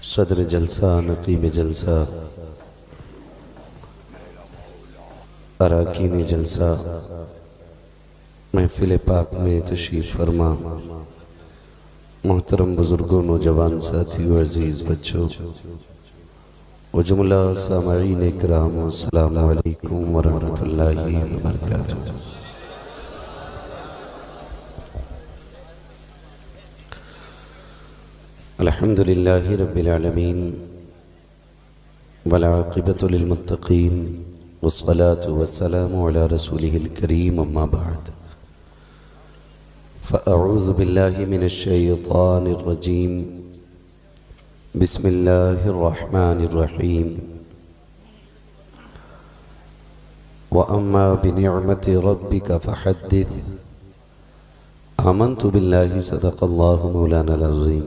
सदर जलसा, नकीब जलसा, अराकीन जलसा, महफिल पाक में तशरीफ़ फरमा, मोहतरम बुज़ुर्गों, नौजवान साथियों, अज़ीज़ बच्चों व जुमला सामईन इकराम, अस्सलामु अलैकुम व रहमतुल्लाहि व बरकातुहू। अल्हम्दुलिल्लाहि रब्बिल आलमीन वल आक़िबतु लिल मुत्तक़ीन वस्सलातु वस्सलामु अला रसूलिहिल करीम, अम्मा बाद। फ़अऊज़ु बिल्लाहि मिनश शैतानिर रजीम, बिस्मिल्लाहिर रहमानिर रहीम। व अम्मा बिनिअमति रब्बिका फ़हद्दिस, आमन्तु बिल्लाहि सदक़ल्लाहु मौलानल अज़ीम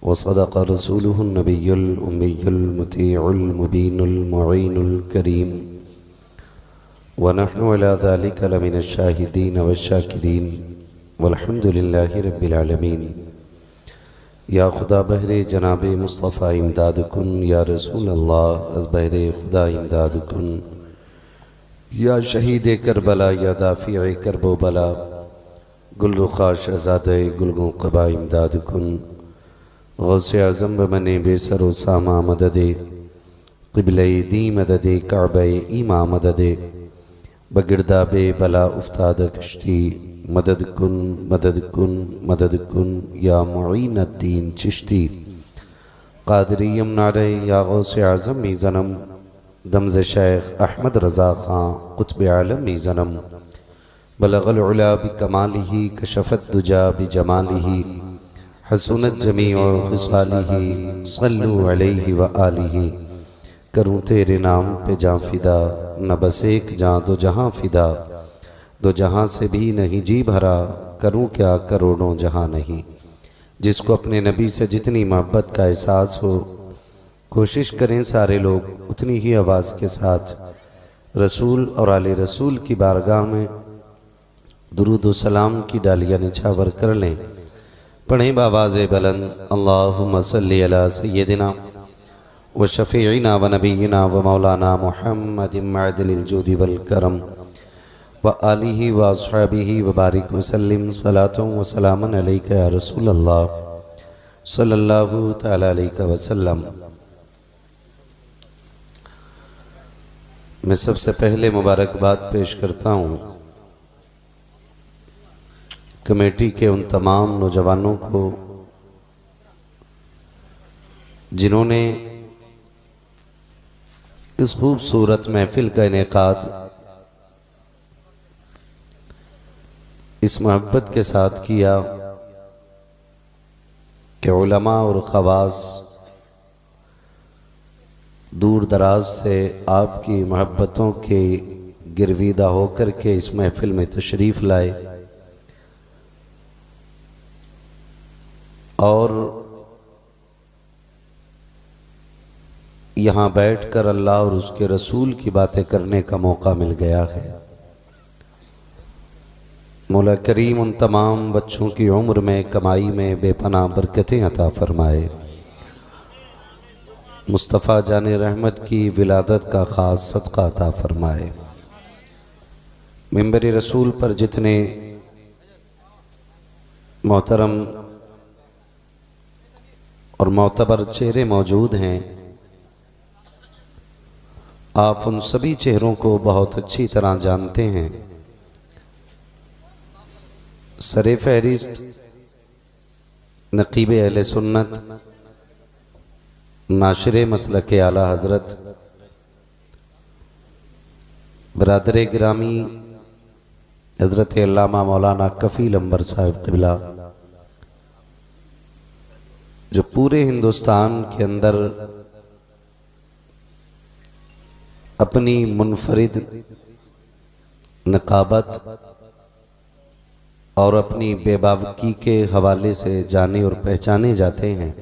व सदक़ रसूलुहुन नबियुल उम्मियुल मुतीउल मुबीनुल मुईनुल करीम व नहनु अला ज़ालिका लमिनश शाहिदीन वश्शाकिरीन वल्हम्दुलिल्लाहि रब्बिल आलमीन। या खुदा बहरे जनाब मुस्तफ़ा इमदाद कुन, या रसूल अल्लाह अज़ बहरे खुदा इमदाद कुन, या शहीद करबला, या दाफ़िए करबो बला, गुल रुखा शहज़ादे गुलगुल क़बा इमदाद कुन। गौसे आज़म बने बेसरो सामा मददे, क़िबले दी मददे, काबे ईमा मददे, बगिरदाबे बला उफ्ताद कश्ती, मदद कुन मदद कुन मदद कुन, या मुईनुद्दीन चिश्ती क़ादिरीयम नारे, या गौसे आज़म मी ज़नम, दमज़ शेख अहमद रज़ा ख़ां क़ुत्ब आलम मी ज़नम, बलग़ल उला बिकमालिही, कशफ़त दुजा बिजमालिही, हसूनत जमीउ ख़िसालिही, सल्लु अलैहि व आलिही। करूँ तेरे नाम पे जाँ फ़िदा, न बस एक जाँ दो जहाँ फ़िदा, दो जहाँ से भी नहीं जी भरा, करूँ क्या करोड़ों जहाँ नहीं। जिसको अपने नबी से जितनी मोहब्बत का एहसास हो, कोशिश करें सारे लोग उतनी ही आवाज़ के साथ रसूल और आले रसूल की बारगाह में दुरूद व सलाम की डालियाँ निछावर कर लें। पढ़ें बावाज़े बुलंद, अल्लाहुम्मा सल्लि अला सय्यदिना व शफ़ीइना व नबीना व मौलाना मुहम्मदिन मअदिनिल जुदी वल करम व आलिही व अस्हाबिही व बारिक वसल्लिम, सलातुन व सलामुन अलैका या रसूल अल्लाह सल्लल्लाहु तआला अलैहि वसल्लम। मैं सबसे पहले मुबारकबाद पेश करता हूँ कमेटी के उन तमाम नौजवानों को जिन्होंने इस खूबसूरत महफिल का इनेकाद इस मोहब्बत के साथ किया कि उलमा और ख़वास दूर दराज से आपकी मोहब्बतों के गिरविदा होकर के इस महफिल में तशरीफ़ लाए और यहाँ बैठकर अल्लाह और उसके रसूल की बातें करने का मौका मिल गया है। मौला करीम उन तमाम बच्चों की उम्र में, कमाई में बेपनाह बरकतें अता फरमाए। मुस्तफ़ा जाने रहमत की विलादत का ख़ास सदका अता फरमाए। मिंबर रसूल पर जितने मोहतरम और मोतबर चेहरे मौजूद हैं, आप उन सभी चेहरों को बहुत अच्छी तरह जानते हैं। सरे फहरिस्त नकीब अहले सुन्नत, नाशिर मसलक आला हज़रत, बरादर गिरामी हज़रत अल्लामा मौलाना कफ़ील अंबर साहिब क़िबला, जो पूरे हिंदुस्तान के अंदर अपनी मुनफरिद नकाबत और अपनी बेबाकी के हवाले से जाने और पहचाने जाते हैं।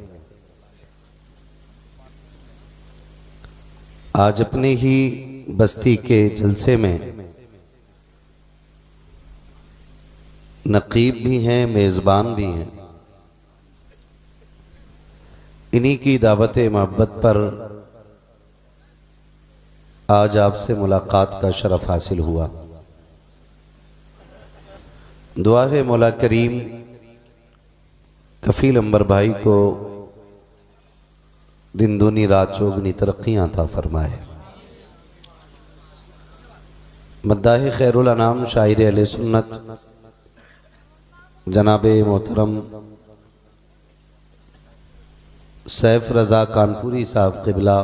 आज अपने ही बस्ती के जलसे में नकीब भी हैं, मेज़बान भी हैं। इन्हीं की दावत मोहब्बत पर आज आपसे मुलाकात का शरफ हासिल हुआ। दुआ है मौला करीम कफील अंबर भाई को दिन दूनी रात चौगनी तरक्कियां अता फरमाए। मद्दाह खैरुल अनाम शायर अहले सुन्नत जनाब मोहतरम सैफ रज़ा कानपुरी साहब क़िबला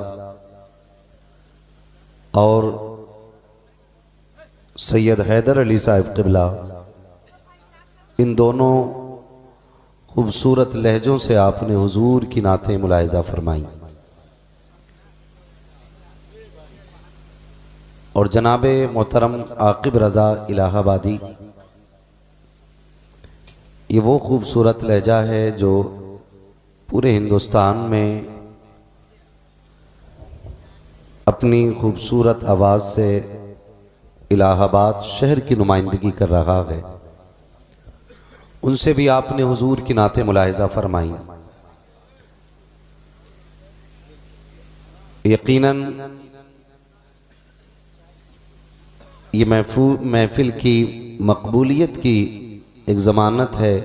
और सैयद हैदर अली साहब क़िबला, इन दोनों खूबसूरत लहजों से आपने हुजूर की नातें मुलाहिज़ा फरमाई। और जनाब मोहतरम आकिब रज़ा इलाहाबादी, ये वो खूबसूरत लहजा है जो पूरे हिंदुस्तान में अपनी खूबसूरत आवाज़ से इलाहाबाद शहर की नुमाइंदगी कर रहा है। उनसे भी आपने हुजूर की नाते मुलाहिज़ा फरमाई। यकीनन ये महफिल की मकबूलियत की एक ज़मानत है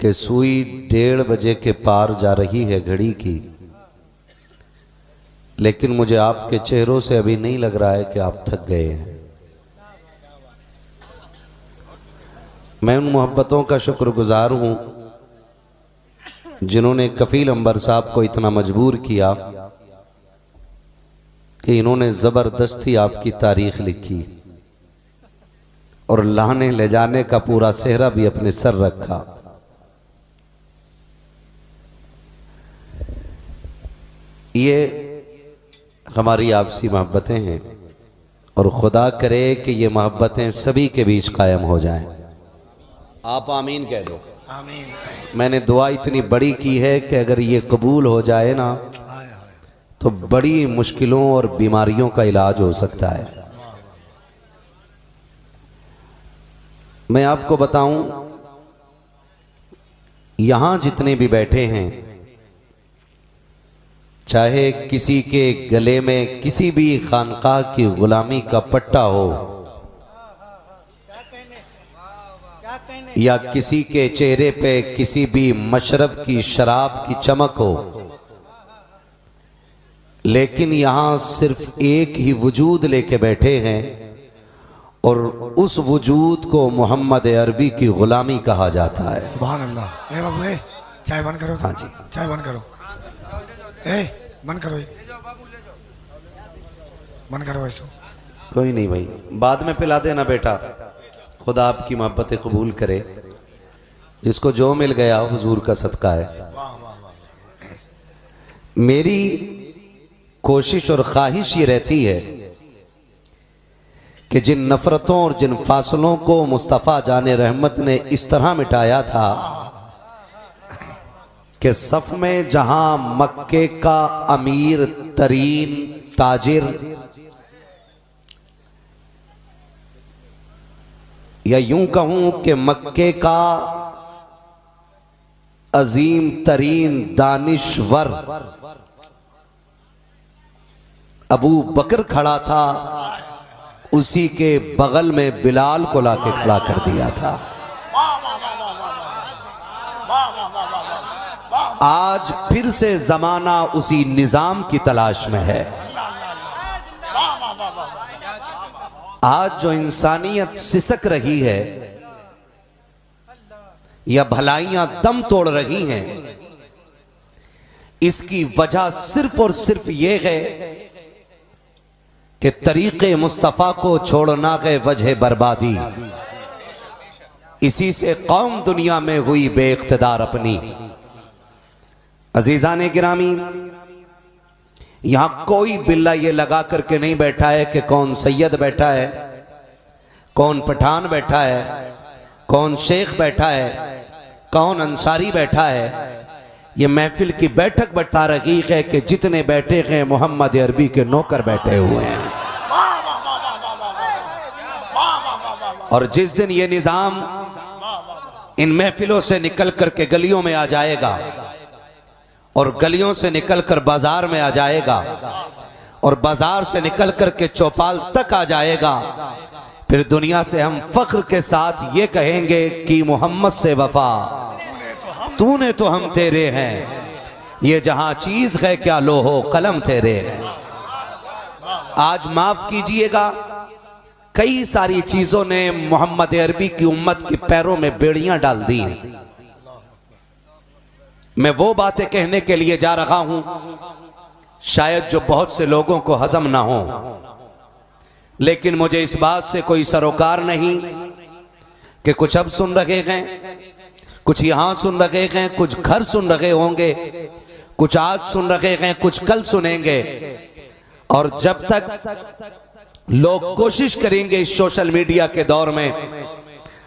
कि सुई 1:30 बजे के पार जा रही है घड़ी की, लेकिन मुझे आपके चेहरों से अभी नहीं लग रहा है कि आप थक गए हैं। मैं उन मोहब्बतों का शुक्रगुजार हूँ जिन्होंने कफील अंबर साहब को इतना मजबूर किया कि इन्होंने ज़बरदस्ती आपकी तारीख लिखी और लाने ले जाने का पूरा सेहरा भी अपने सर रखा। ये हमारी आपसी मोहब्बतें हैं और खुदा करे कि ये मोहब्बतें सभी के बीच कायम हो जाएं। आप आमीन कह दो। आमीन। मैंने दुआ इतनी बड़ी की है कि अगर ये कबूल हो जाए ना तो बड़ी मुश्किलों और बीमारियों का इलाज हो सकता है। मैं आपको बताऊं, यहां जितने भी बैठे हैं, चाहे किसी के गले में किसी भी खानकाह की गुलामी का पट्टा हो या किसी के चेहरे पे किसी भी मशरब की शराब की चमक हो, लेकिन यहां सिर्फ एक ही वजूद लेके बैठे हैं और उस वजूद को मोहम्मद अरबी की गुलामी कहा जाता है। सुभान अल्लाह। ए बाबू, चाय बंद करो। हाँ जी, चाय बंद करो। बंद करो, बंद करो इसको। कोई नहीं भाई, बाद में पिला देना बेटा। खुदा आपकी मोहब्बत कबूल करे। जिसको जो मिल गया हुजूर का सदका है। मेरी कोशिश और ख्वाहिश ये रहती है कि जिन नफरतों और जिन फासलों को मुस्तफ़ा जाने रहमत ने इस तरह मिटाया था कि सफ में जहां मक्के का अमीर तरीन ताजिर या यूं कहूं कि मक्के का अजीम तरीन दानिश्वर अबू बकर खड़ा था, उसी के बगल में बिलाल को लाके खड़ा कर दिया था। आज फिर से जमाना उसी निजाम की तलाश में है। आज जो इंसानियत सिसक रही है या भलाइयां दम तोड़ रही हैं, इसकी वजह सिर्फ और सिर्फ यह है कि तरीक़े मुस्तफ़ा को छोड़ना गए वजह बर्बादी। इसी से कौम दुनिया में हुई बेइख्तिदार अपनी। अजीज़ाने गिरामी, यहां कोई बिल्ला ये लगा करके नहीं बैठा है कि कौन सैयद बैठा है, कौन पठान बैठा है, कौन शेख बैठा है, कौन अंसारी बैठा है। ये महफिल की बैठक बता रही है कि जितने बैठे हैं मोहम्मद अरबी के नौकर बैठे हुए हैं। और जिस दिन ये निजाम इन महफिलों से निकल करके गलियों में आ जाएगा, और गलियों से निकलकर बाजार में आ जाएगा और बाजार से निकल कर के चौपाल तक आ जाएगा, फिर दुनिया से हम फख्र के साथ ये कहेंगे कि मोहम्मद से वफा तूने तो हम तेरे हैं, ये जहां चीज है क्या लोहो कलम तेरे हैं। आज माफ कीजिएगा, कई सारी चीजों ने मोहम्मद अरबी की उम्मत के पैरों में बेड़ियां डाल दी हैं। मैं वो बातें कहने के लिए जा रहा हूं शायद जो बहुत से लोगों को हजम ना हो, लेकिन मुझे इस बात से कोई सरोकार नहीं कि कुछ अब सुन रहे हैं, कुछ यहां सुन रहे हैं, कुछ घर सुन रहे होंगे, कुछ आज सुन रहे हैं, कुछ कल सुनेंगे। और जब तक लोग कोशिश करेंगे इस सोशल मीडिया के दौर में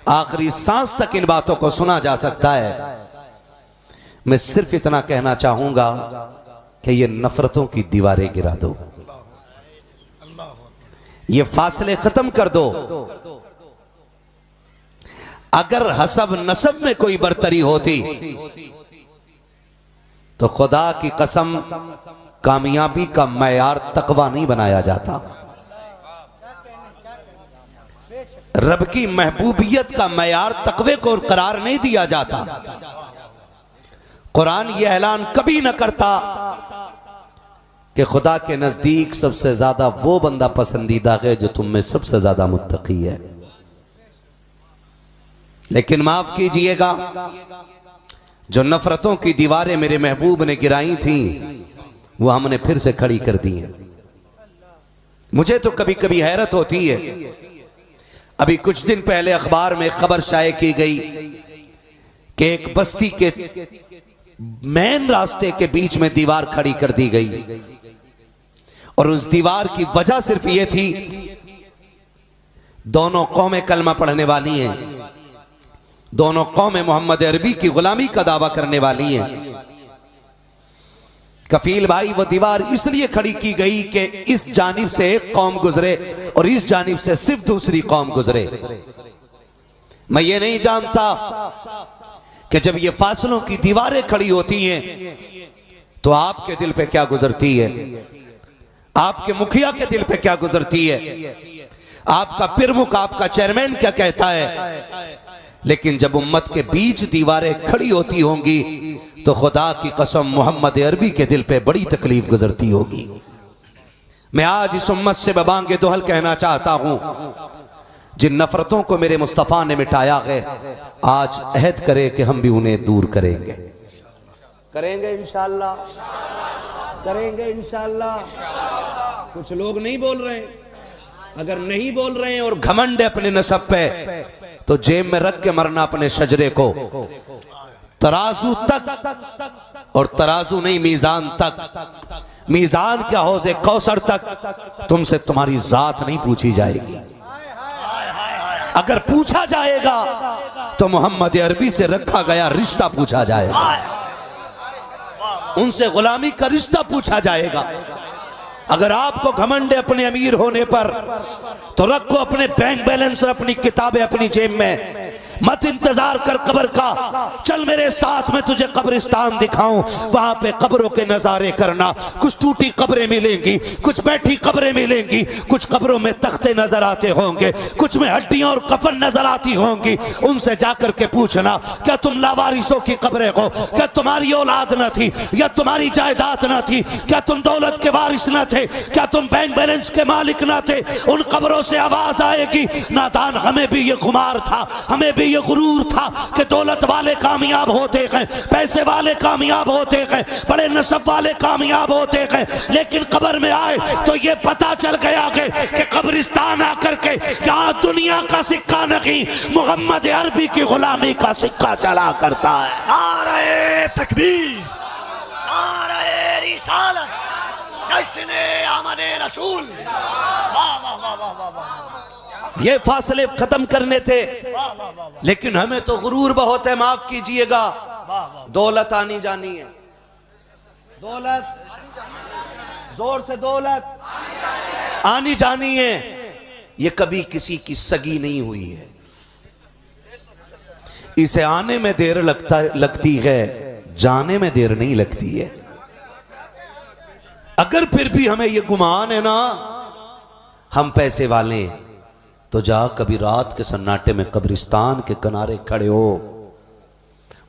आखिरी सांस तक इन बातों को सुना जा सकता है। मैं सिर्फ इतना कहना चाहूंगा कि ये नफरतों की दीवारें गिरा दो, ये फासले खत्म कर दो। अगर हसब नसब में कोई बरतरी होती तो खुदा की कसम कामयाबी का मैयार तकवा नहीं बनाया जाता, रब की महबूबियत का मैयार तकवे को करार नहीं दिया जाता। कुरान ये ऐलान कभी न करता कि खुदा के नजदीक सबसे ज्यादा वो बंदा पसंदीदा है जो तुम में सबसे ज्यादा मुत्तकी है। लेकिन माफ कीजिएगा, जो नफरतों की दीवारें मेरे महबूब ने गिराई थी वो हमने फिर से खड़ी कर दी हैं। मुझे तो कभी कभी हैरत होती है, अभी कुछ दिन पहले अखबार में खबर शाये की गई कि एक बस्ती के मेन रास्ते के बीच में दीवार खड़ी कर दी गई और उस दीवार की वजह सिर्फ ये थी दोनों कौमें कलमा पढ़ने वाली हैं, दोनों कौमें मोहम्मद अरबी की गुलामी का दावा करने वाली हैं। कफील भाई, वो दीवार इसलिए खड़ी की गई कि इस जानिब से एक कौम गुजरे और इस जानिब से सिर्फ दूसरी कौम गुजरे। मैं ये नहीं जानता कि जब ये फासलों की दीवारें खड़ी होती हैं तो आपके दिल पे क्या गुजरती है, आपके मुखिया के दिल पे क्या गुजरती है, आपका प्रमुख, आपका चेयरमैन क्या कहता है। लेकिन जब उम्मत के बीच दीवारें खड़ी होती होंगी तो खुदा की कसम मोहम्मद अरबी के दिल पे बड़ी तकलीफ गुजरती होगी। मैं आज इस उम्मत से बबांगे दोहल कहना चाहता हूं, जिन नफरतों को मेरे मुस्तफ़ा ने मिटाया है, आज अहद करे कि हम भी उन्हें दूर करेंगे। करेंगे इंशाअल्लाह, करेंगे इंशाअल्लाह। कुछ लोग नहीं बोल रहे, अगर नहीं बोल रहे हैं और घमंड है अपने नसब पे तो जेब में रख के मरना अपने शजरे को। तराजू तक, और तराजू नहीं मीजान तक, मीजान क्या हौज़े कौसर तक तुमसे तुम्हारी जात नहीं पूछी जाएगी। अगर पूछा जाएगा तो मोहम्मद अरबी से रखा गया रिश्ता पूछा जाएगा, उनसे गुलामी का रिश्ता पूछा जाएगा। अगर आपको घमंड है अपने अमीर होने पर तो रखो अपने बैंक बैलेंस और अपनी किताबें अपनी जेब में, मत इंतजार कर कब्र का, चल मेरे साथ में तुझे कब्रिस्तान दिखाऊं, वहां पे कब्रों के नजारे करना। कुछ टूटी कब्रें मिलेंगी, कुछ बैठी कब्रें मिलेंगी, कुछ कब्रों में तख्ते नजर आते होंगे, कुछ में हड्डियां और कफन नजर आती होंगी। उनसे जाकर के पूछना, क्या तुम लावारिसों की कब्रें हो? क्या तुम्हारी औलाद न थी या तुम्हारी जायदाद न थी? क्या तुम दौलत के वारिस न थे? क्या तुम बैंक बैलेंस के मालिक न थे? उन कब्रों से आवाज आएगी, नादान, हमें भी ये खुमार था, हमें भी ये गुरूर था कि दौलत वाले कामयाब होते हैं, पैसे वाले कामयाब होते हैं, बड़े नसब वाले कामयाब होते हैं, लेकिन कब्र में आए तो ये पता चल गया कि कब्रिस्तान आकर के यहाँ दुनिया का सिक्का नहीं, मोहम्मद अरबी की गुलामी का सिक्का चला करता है। नारे तकबीर, नारे रिसालत, जश्न आमदे रसूल। वाह वाह वाह वाह वाह वाह। ये फासले खत्म करने थे, लेकिन हमें तो गुरूर बहुत है, माफ कीजिएगा। दौलत आनी जानी है, दौलत, जोर से दौलत आनी जानी है। ये कभी किसी की सगी नहीं हुई है, इसे आने में देर लगती है, जाने में देर नहीं लगती है। अगर फिर भी हमें यह गुमान है ना हम पैसे वाले हैं, तो जा कभी रात के सन्नाटे में कब्रिस्तान के किनारे खड़े हो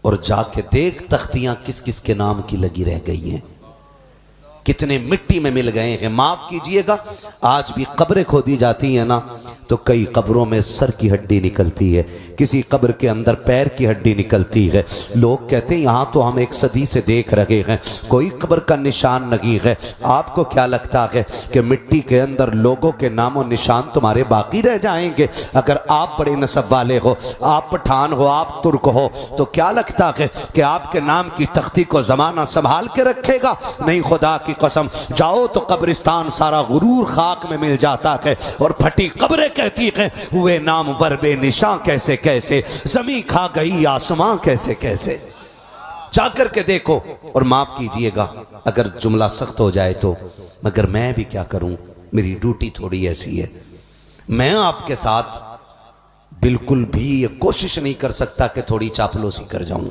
और जाके देख तख्तियां किस किस के नाम की लगी रह गई हैं, कितने मिट्टी में मिल गए हैं। माफ कीजिएगा, आज भी कब्रें खोदी जाती हैं ना, तो कई कब्रों में सर की हड्डी निकलती है, किसी कब्र के अंदर पैर की हड्डी निकलती है। लोग कहते हैं यहाँ तो हम एक सदी से देख रहे हैं, कोई कब्र का निशान नहीं है। आपको क्या लगता है कि मिट्टी के अंदर लोगों के नामों निशान तुम्हारे बाकी रह जाएंगे? अगर आप बड़े नस्ब वाले हो, आप पठान हो, आप तुर्क हो, तो क्या लगता है कि आपके नाम की तख्ती को जमाना संभाल के रखेगा? नहीं, खुदा की कसम, जाओ तो कब्रिस्तान सारा गुरूर खाक में मिल जाता है और फटी कब्रें कहती है हुए नाम वरबे निशां कैसे कैसे, जमी खा गई आसमां कैसे कैसे। जाकर के देखो। और माफ कीजिएगा अगर जुमला सख्त हो जाए तो, मगर मैं भी क्या करूं, मेरी ड्यूटी थोड़ी ऐसी है। मैं आपके साथ बिल्कुल भी ये कोशिश नहीं कर सकता कि थोड़ी चापलूसी कर जाऊं।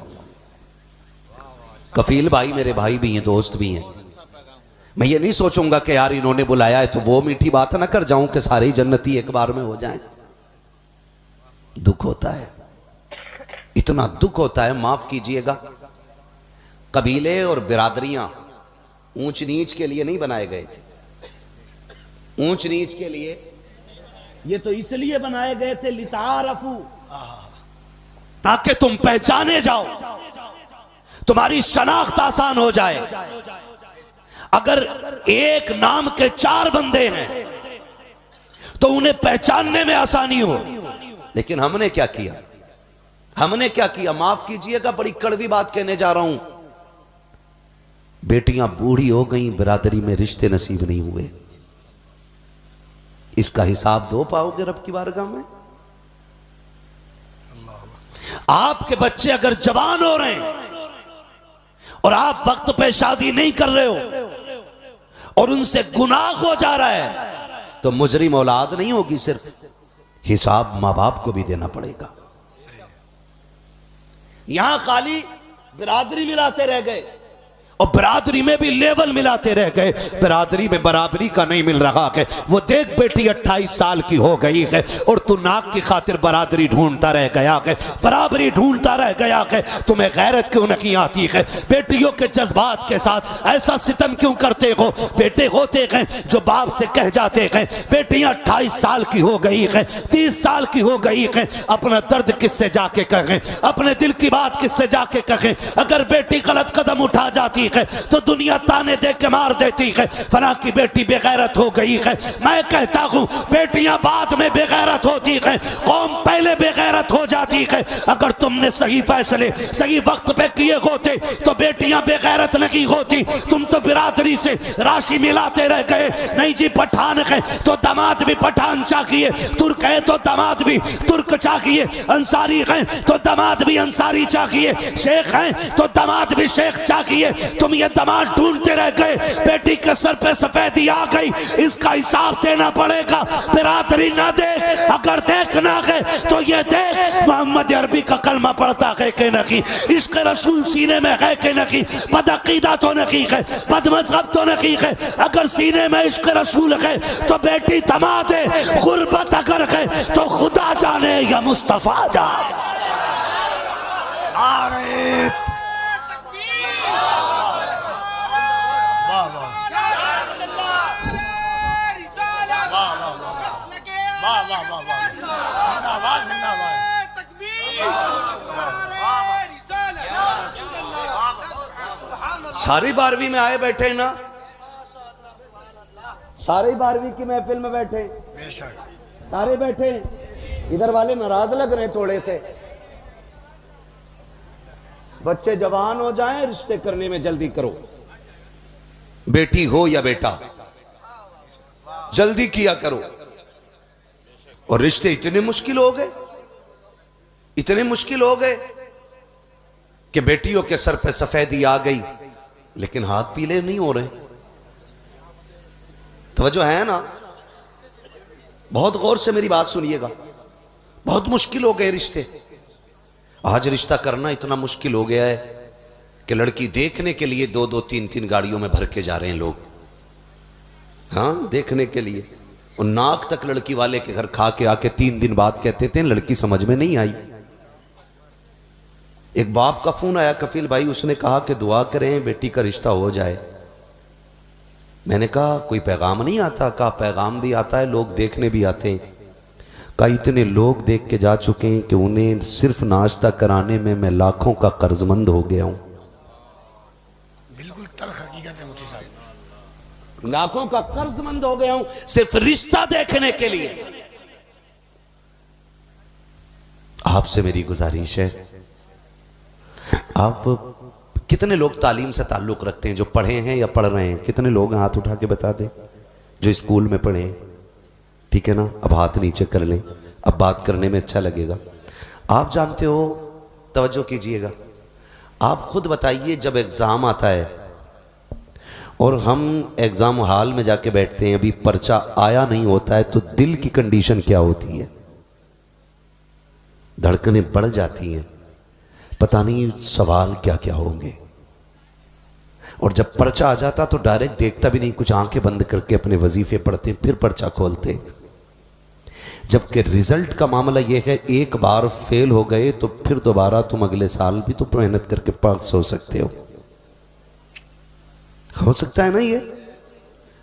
कफील भाई मेरे भाई भी हैं, दोस्त भी हैं। मैं ये नहीं सोचूंगा कि यार इन्होंने बुलाया है तो वो मीठी बात ना कर जाऊं कि सारे जन्नती एक बार में हो जाएं। दुख होता है, इतना दुख होता है, माफ कीजिएगा। कबीले और बिरादरियां ऊंच नीच के लिए नहीं बनाए गए थे। ऊंच नीच के लिए ये तो इसलिए बनाए गए थे लितारफू, ताकि तुम पहचाने जाओ, तुम्हारी शनाख्त आसान हो जाए। अगर एक नाम के 4 बंदे हैं तो उन्हें पहचानने में आसानी हो। लेकिन हमने क्या किया, हमने क्या किया? माफ कीजिएगा, बड़ी कड़वी बात कहने जा रहा हूं। बेटियां बूढ़ी हो गई, बिरादरी में रिश्ते नसीब नहीं हुए। इसका हिसाब दो पाओगे रब की बारगाह में? आपके बच्चे अगर जवान हो रहे हैं और आप वक्त पे शादी नहीं कर रहे हो और उनसे गुनाह हो जा रहा है, तो मुजरिम औलाद नहीं होगी, सिर्फ हिसाब मां बाप को भी देना पड़ेगा। यहां खाली बिरादरी मिलाते रह गए और बिरादरी में भी लेवल मिलाते रह गए, बिरादरी में बराबरी का नहीं मिल रहा है। वो देख बेटी 28 साल की हो गई है और तू नाक की खातिर बरादरी ढूंढता रह गया है, बराबरी ढूंढता रह गया है। तुम्हें गैरत क्यों नहीं आती है? बेटियों के जज्बात के साथ ऐसा सितम क्यों करते हो? बेटे होते हैं जो बाप से कह जाते हैं बेटियां 28 साल की हो गई है, 30 साल की हो गई है, अपना दर्द किससे जाके कहें, अपने दिल की बात किससे जाके कहें। अगर बेटी गलत कदम उठा जाती है तो दुनिया ताने दे के मार देती है, फला की बेटी बेगैरत हो गई है। मैं कहता हूं बेटियां बाद में बेगैरत होती है, कौम पहले बेगैरत हो जाती है। अगर तुमने सही फैसले सही वक्त पे किए होते तो बेटियां बेगैरत नहीं होती। तुम तो बिरादरी से राशि मिलाते रह गए। नहीं जी, पठान है तो दामाद भी पठान चाहिए, तुर्क है तो दामाद भी तुर्क चाहिए, अंसारी है तो दामाद भी अंसारी चाहिए, शेख है तो दामाद भी शेख चाहिए। तुम ये दामाद ढूंढते रह गए, बेटी के सर पे सफेदी आ गई, इसका हिसाब देना पड़ेगा। बिरादरी ना दे, अगर देखना है तो ये देख मोहम्मद अरबी का कलमा पढ़ता है कि नहीं, इश्क रसूल सीने में है कि नहीं, बदअकीदा तो नहीं है, बदमज़हब तो नहीं है। अगर सीने में इश्क रसूल है तो बेटी दामाद है, गुर्बत अगर है तो खुदा जाने या मुस्तफा जाने। सारे 12वीं में आए बैठे ना, सारे 12वीं की महफिल में बैठे, सारे बैठे। इधर वाले नाराज लग रहे थोड़े से। बच्चे जवान हो जाएं, रिश्ते करने में जल्दी करो, बेटी हो या बेटा, जल्दी किया करो। और रिश्ते इतने मुश्किल हो गए, इतने मुश्किल हो गए कि बेटियों के सर पे सफेदी आ गई लेकिन हाथ पीले नहीं हो रहे। तवज्जो है ना? बहुत गौर से मेरी बात सुनिएगा। बहुत मुश्किल हो गए रिश्ते। आज रिश्ता करना इतना मुश्किल हो गया है कि लड़की देखने के लिए 2-2, 3-3 गाड़ियों में भर के जा रहे हैं लोग। हाँ, देखने के लिए। और नाक तक लड़की वाले के घर खा के आके 3 दिन बाद कहते थे लड़की समझ में नहीं आई। एक बाप का फोन आया कफील भाई, उसने कहा कि दुआ करें बेटी का रिश्ता हो जाए। मैंने कहा कोई पैगाम नहीं आता? कहा पैगाम भी आता है, लोग देखने भी आते हैं। कहा इतने लोग देख के जा चुके हैं कि उन्हें सिर्फ नाश्ता कराने में मैं लाखों का कर्जमंद हो गया हूं। बिल्कुल तल्ख हकीकत है मुफ्ती साहब, लाखों का कर्जमंद हो गया हूं सिर्फ रिश्ता देखने के लिए। आपसे मेरी गुजारिश है, आप कितने लोग तालीम से ताल्लुक रखते हैं, जो पढ़े हैं या पढ़ रहे हैं? कितने लोग हाथ उठा के बता दें जो स्कूल में पढ़े हैं? ठीक है ना, अब हाथ नीचे कर लें, अब बात करने में अच्छा लगेगा। आप जानते हो, तवज्जो कीजिएगा, आप खुद बताइए जब एग्ज़ाम आता है और हम एग्ज़ाम हॉल में जाके बैठते हैं, अभी पर्चा आया नहीं होता है, तो दिल की कंडीशन क्या होती है? धड़कनें बढ़ जाती हैं, पता नहीं सवाल क्या क्या होंगे। और जब पर्चा आ जाता तो डायरेक्ट देखता भी नहीं, कुछ आंखें बंद करके अपने वजीफे पढ़ते, फिर पर्चा खोलते। जबकि रिजल्ट का मामला यह है, एक बार फेल हो गए तो फिर दोबारा तुम अगले साल भी तो मेहनत करके पास हो सकते हो सकता है ना। ये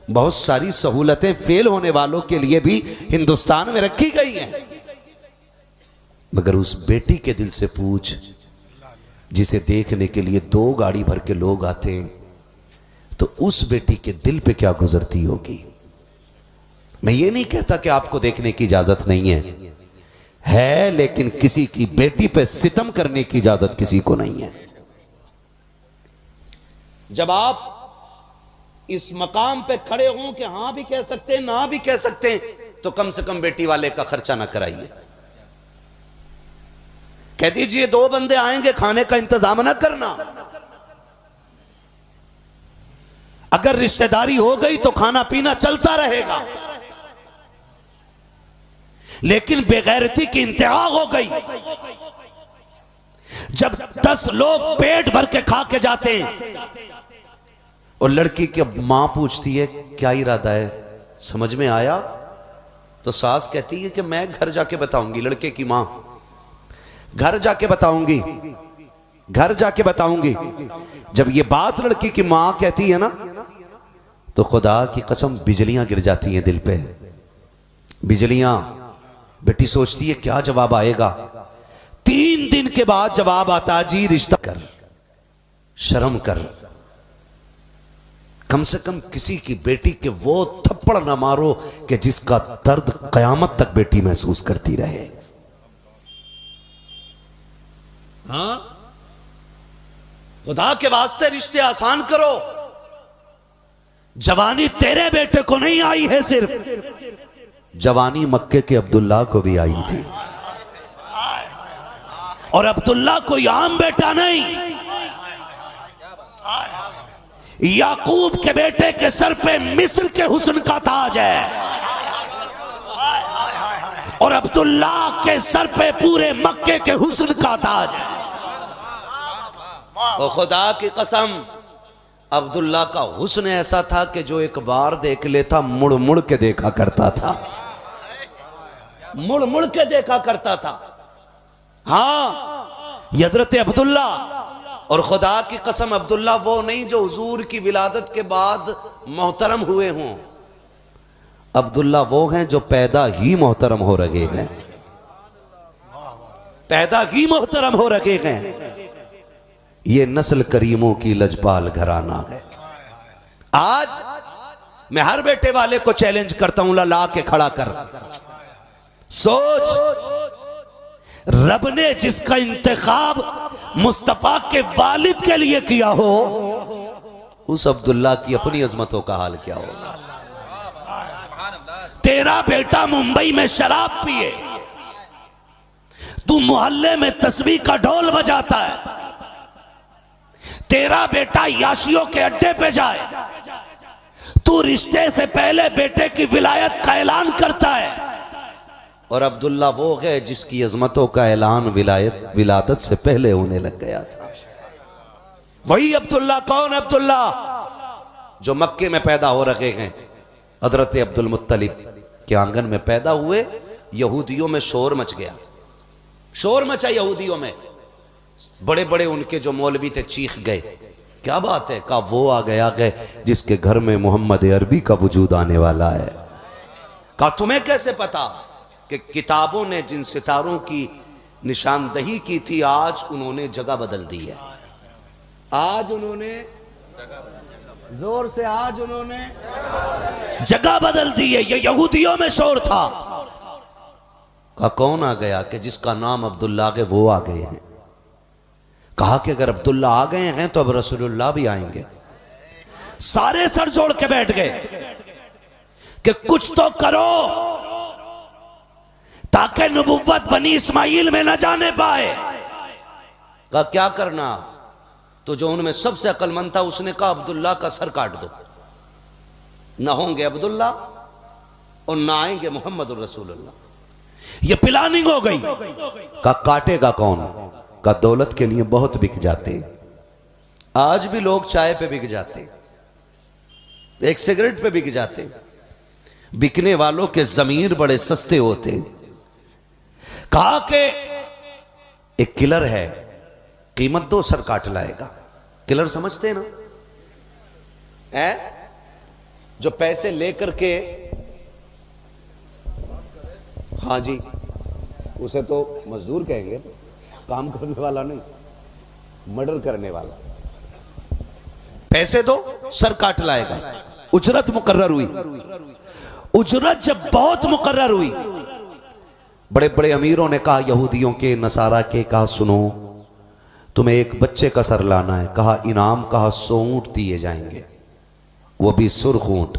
बहुत सारी सहूलतें फेल होने वालों के लिए भी हिंदुस्तान में रखी गई हैं। मगर उस बेटी के दिल से पूछ जिसे देखने के लिए 2 गाड़ी भर के लोग आते हैं, तो उस बेटी के दिल पे क्या गुजरती होगी। मैं ये नहीं कहता कि आपको देखने की इजाजत नहीं है, लेकिन किसी की बेटी पे सितम करने की इजाजत किसी को नहीं है। जब आप इस मकाम पे खड़े हों कि हां भी कह सकते हैं ना भी कह सकते हैं, तो कम से कम बेटी वाले का खर्चा ना कराइए। कह दीजिए 2 बंदे आएंगे, खाने का इंतजाम ना करना। अगर रिश्तेदारी हो गई तो खाना पीना चलता रहेगा, लेकिन बेगैरती की इंतहा हो गई। जब 10 लोग पेट भर के खा के जाते हैं और लड़की की मां पूछती है क्या इरादा है, समझ में आया? तो सास कहती है कि मैं घर जाके बताऊंगी। लड़के की मां, घर जाके बताऊंगी, घर जाके बताऊंगी। जब ये बात लड़की की मां कहती है ना, तो खुदा की कसम बिजलियां गिर जाती हैं दिल पे, बिजलियां। बेटी सोचती है क्या जवाब आएगा। 3 दिन के बाद जवाब आता, जी रिश्ता कर, शर्म कर, कम से कम किसी की बेटी के वो थप्पड़ ना मारो कि जिसका दर्द कयामत तक बेटी महसूस करती रहे। हाँ, खुदा के वास्ते रिश्ते आसान करो। जवानी तेरे बेटे को नहीं आई है, सिर्फ जवानी मक्के के अब्दुल्ला को भी आई थी। और अब्दुल्ला कोई आम बेटा नहीं, याकूब के बेटे के सर पे मिस्र के हुस्न का ताज है, और अब्दुल्ला के सर पे पूरे मक्के के हुस्न का ताज है। और खुदा की कसम, अब्दुल्ला का हुस्न ऐसा था कि जो एक बार देख लेता मुड़ मुड़ के देखा करता था, मुड़ मुड़ के देखा करता था। हाँ, हजरत अब्दुल्ला। और खुदा की कसम, अब्दुल्ला वो नहीं जो हुजूर की विलादत के बाद मोहतरम हुए हों। अब्दुल्ला वो हैं जो पैदा ही मोहतरम हो रहे हैं, पैदा ही मोहतरम हो रहे हैं। ये नस्ल करीमों की लजपाल घराना है। आज मैं हर बेटे वाले को चैलेंज करता हूं, ला के खड़ा कर, सोच रब ने जिसका इंतखाब मुस्तफा के वालिद के लिए किया हो, उस अब्दुल्ला की अपनी अजमतों का हाल क्या होगा। तेरा बेटा मुंबई में शराब पिए, तू मोहल्ले में तस्बीह का ढोल बजाता है। तेरा बेटा याशियों के अड्डे पे जाए, तू रिश्ते से पहले बेटे की विलायत का ऐलान करता है। और अब्दुल्ला वो है जिसकी अजमतों का ऐलान विलादत से पहले होने लग गया था। वही अब्दुल्ला। कौन अब्दुल्ला? जो मक्के में पैदा हो रखे हैं, हजरत अब्दुल मुत्तलिब के आंगन में पैदा हुए। यहूदियों में शोर मच गया, शोर मचा यहूदियों में। बड़े बड़े उनके जो मौलवी थे चीख गए, क्या बात है? कहा वो आ गए जिसके घर में मोहम्मद अरबी का वजूद आने वाला है। कहा तुम्हें कैसे पता कि किताबों ने जिन सितारों की निशानदही की थी आज उन्होंने जगह बदल दी है। आज उन्होंने जोर से आज उन्होंने जगह बदल दी है। ये यहूदियों में शोर था। कहा कौन आ गया? कि जिसका नाम अब्दुल्ला है वो आ गए हैं। कहा कि अगर अब्दुल्ला आ गए हैं तो अब रसूलुल्लाह भी आएंगे। सारे सर जोड़ के बैठ गए कि कुछ तो करो ताकि नबुव्वत बनी इस्माइल में न जाने पाए। कहा क्या करना? तो जो उनमें सबसे अक्लमंद था उसने कहा अब्दुल्ला का सर काट दो, ना होंगे अब्दुल्ला और ना आएंगे मोहम्मद रसूलुल्लाह। ये प्लानिंग हो गई। कहा काटेगा कौन? का दौलत के लिए बहुत बिक जाते। आज भी लोग चाय पे बिक जाते, एक सिगरेट पे बिक जाते। बिकने वालों के जमीर बड़े सस्ते होते। कहा कि एक किलर है, कीमत दो सर काट लाएगा। किलर समझते हैं ना? है जो पैसे लेकर के, हाँ जी, उसे तो मजदूर कहेंगे, काम करने वाला नहीं, मर्डर करने वाला। पैसे दो सर काट लाएगा। उजरत मुकर्रर हुई। उजरत जब बहुत मुकर्रर हुई, बड़े बड़े अमीरों ने कहा यहूदियों के, नसारा के, कहा सुनो तुम्हें एक बच्चे का सर लाना है। कहा इनाम, कहा 100 ऊंट दिए जाएंगे, वो भी सुर्ख ऊंट।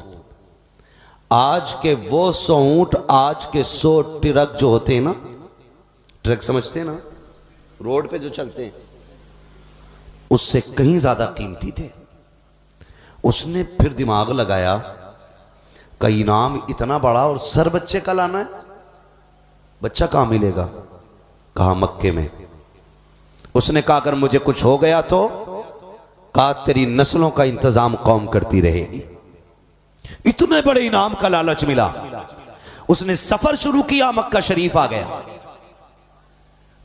आज के वो 100 ऊंट आज के 100 ट्रक जो होते हैं ना, ट्रक समझते हैं ना, रोड पे जो चलते हैं, उससे कहीं ज्यादा कीमती थे। उसने फिर दिमाग लगाया का इनाम इतना बड़ा और सर बच्चे का लाना है, बच्चा कहां मिलेगा? कहा मक्के में। उसने कहा अगर मुझे कुछ हो गया तो? कहा तेरी नस्लों का इंतजाम कौम करती रहेगी। इतने बड़े इनाम का लालच मिला। उसने सफर शुरू किया, मक्का शरीफ आ गया।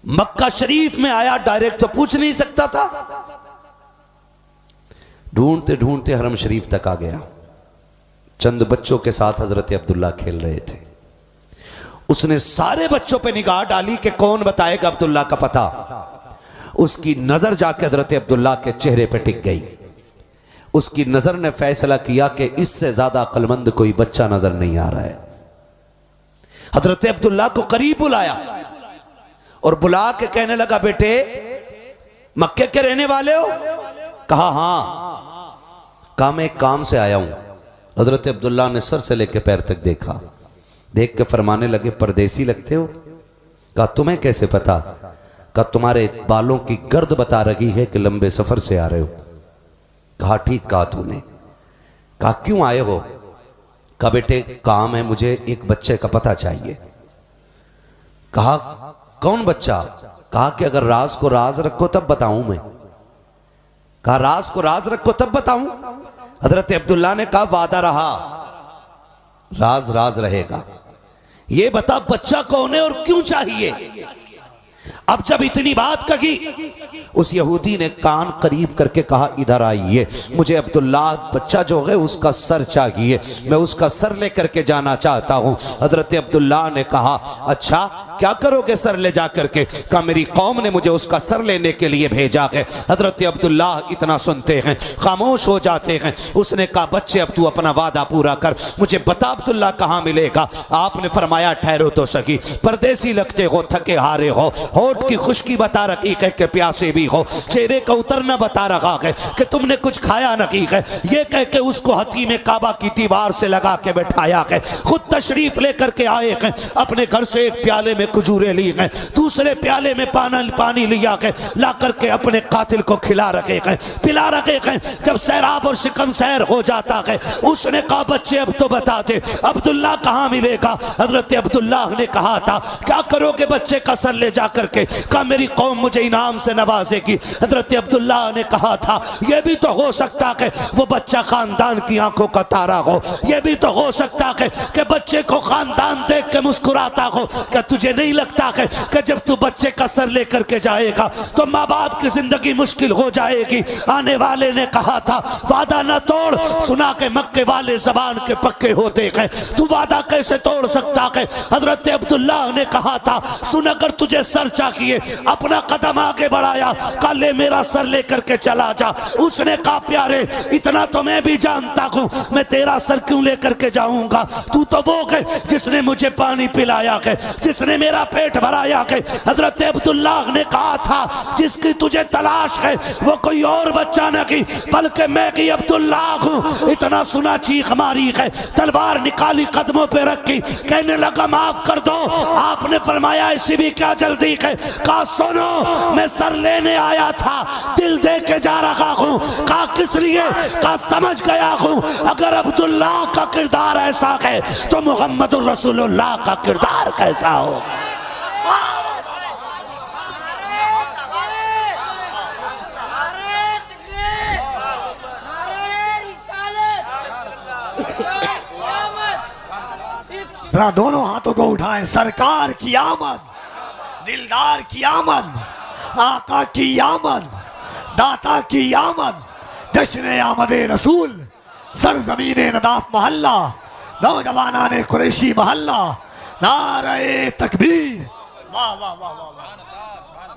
मक्का शरीफ में आया, डायरेक्ट तो पूछ नहीं सकता था। ढूंढते ढूंढते हरम शरीफ तक आ गया। चंद बच्चों के साथ हजरत अब्दुल्ला खेल रहे थे। उसने सारे बच्चों पे निगाह डाली कि कौन बताएगा अब्दुल्ला का पता। उसकी नजर जाके हजरत अब्दुल्ला के चेहरे पे टिक गई। उसकी नजर ने फैसला किया कि इससे ज्यादा अक्लमंद कोई बच्चा नजर नहीं आ रहा है। हजरत अब्दुल्ला को करीब बुलाया और बुला के कहने लगा बेटे मक्के के रहने वाले हो? कहा हां। कहा मैं एक काम से आया हूं। हजरत अब्दुल्ला ने सर से लेकर पैर तक देखा, देख के फरमाने लगे परदेसी लगते हो। कहा तुम्हें कैसे पता? कहा तुम्हारे बालों की गर्द बता रही है कि लंबे सफर से आ रहे हो। कहा ठीक कहा तूने। कहा क्यों आए हो? कहा बेटे काम है, मुझे एक बच्चे का पता चाहिए। कहा कौन बच्चा? कहा कि अगर राज को राज रखो तब बताऊं मैं। कहा राज को राज रखो तब बताऊं? हजरत अब्दुल्ला ने कहा वादा रहा, राज राज रहेगा। ये बता बच्चा कौन है और क्यों चाहिए? अब जब इतनी बात कही, उस यहूदी ने कान करीब करके कहा इधर आइए, मुझे अब्दुल्ला बच्चा जो है उसका सर चाहिए, मैं उसका सर लेकर के जाना चाहता हूं। हजरत अब्दुल्ला ने कहा अच्छा क्या करोगे सर ले जा करके? कहा मेरी कौम ने मुझे उसका सर लेने के लिए भेजा है। हजरत अब्दुल्ला इतना सुनते हैं खामोश हो जाते हैं। उसने कहा बच्चे अब तू अपना वादा पूरा कर, मुझे बता अब्दुल्ला कहां मिलेगा? आपने फरमाया ठहरो तो सही, परदेसी लगते हो, थके हारे हो, होठ की खुश्की बता रखी है कि प्यासे भी हो, चेहरे का उतरना बता रखा है कि तुमने कुछ खाया नहीं है। ये कह के उसको हतीम काबा की दीवार से लगा के बैठाया है। खुद तशरीफ लेकर के आए हैं, अपने घर से एक प्याले में खजूरें ली हैं, दूसरे प्याले में पानी लिया है, ला करके अपने कातिल को खिला रखे हैं, पिला रखे हैं। जब सैराब और शिकम सैर हो जाता है, उसने कहा बच्चे अब तो बता दे अब्दुल्ला कहां मिलेगा? हजरत अब्दुल्ला ने कहा था क्या करोगे बच्चे का सर ले जाकर करके कहा मेरी कौम मुझे इनाम से नवाजेगी। हजरत अब्दुल्ला ने कहा था यह भी तो हो सकता कि वो बच्चा खानदान की आंखों का तारा हो, यह भी तो हो सकता कि बच्चे को खानदान देख के मुस्कुराता हो। क्या तुझे नहीं लगता कि जब तू बच्चे का सर लेकर के जाएगा तो माँ बाप की जिंदगी मुश्किल हो जाएगी। आने वाले ने कहा था वादा न तोड़, सुना के मक्के वाले जबान के पक्के होते हैं, तू वादा कैसे तोड़ सकता है। हजरत अब्दुल्ला ने कहा था सुन अगर तुझे सर चाहिए, अपना कदम आगे बढ़ाया, कहा ले मेरा सर लेकर के चला जा। उसने कहा प्यारे इतना तो मैं भी जानता हूँ, मैं तेरा सर क्यों लेकर के जाऊंगा, तू तो वो है जिसने मुझे पानी पिलाया है, जिसने मेरा पेट भराया है। हजरत अब्दुल्ला ने कहा था जिसकी तुझे तलाश है वो कोई और बच्चा नहीं बल्कि मैं की अब्दुल्ला हूँ। इतना सुना चीख मारी है, तलवार निकाली कदमों पे रखी, कहने लगा माफ कर दो। आपने फरमाया ऐसी भी क्या जल्दी है, कहा सुनो मैं सर लेने आया था, दिल दे के जा रहा हूँ। कहा किस लिए, कहा समझ गया हूँ अगर अब्दुल्ला का किरदार ऐसा है तो मोहम्मद रसूलुल्लाह का किरदार कैसा हो। जरा दोनों हाथों को उठाएं। सरकार की आमद, दिलदार की आमद, आका की आमद, दाता की आमद, जश्न आमद रसूल, सरजमीन नदाफ मोहल्ला, नौजवानाने कुरैशी मोहल्ला, नारे तकबीर। वाह वाह वाह वाह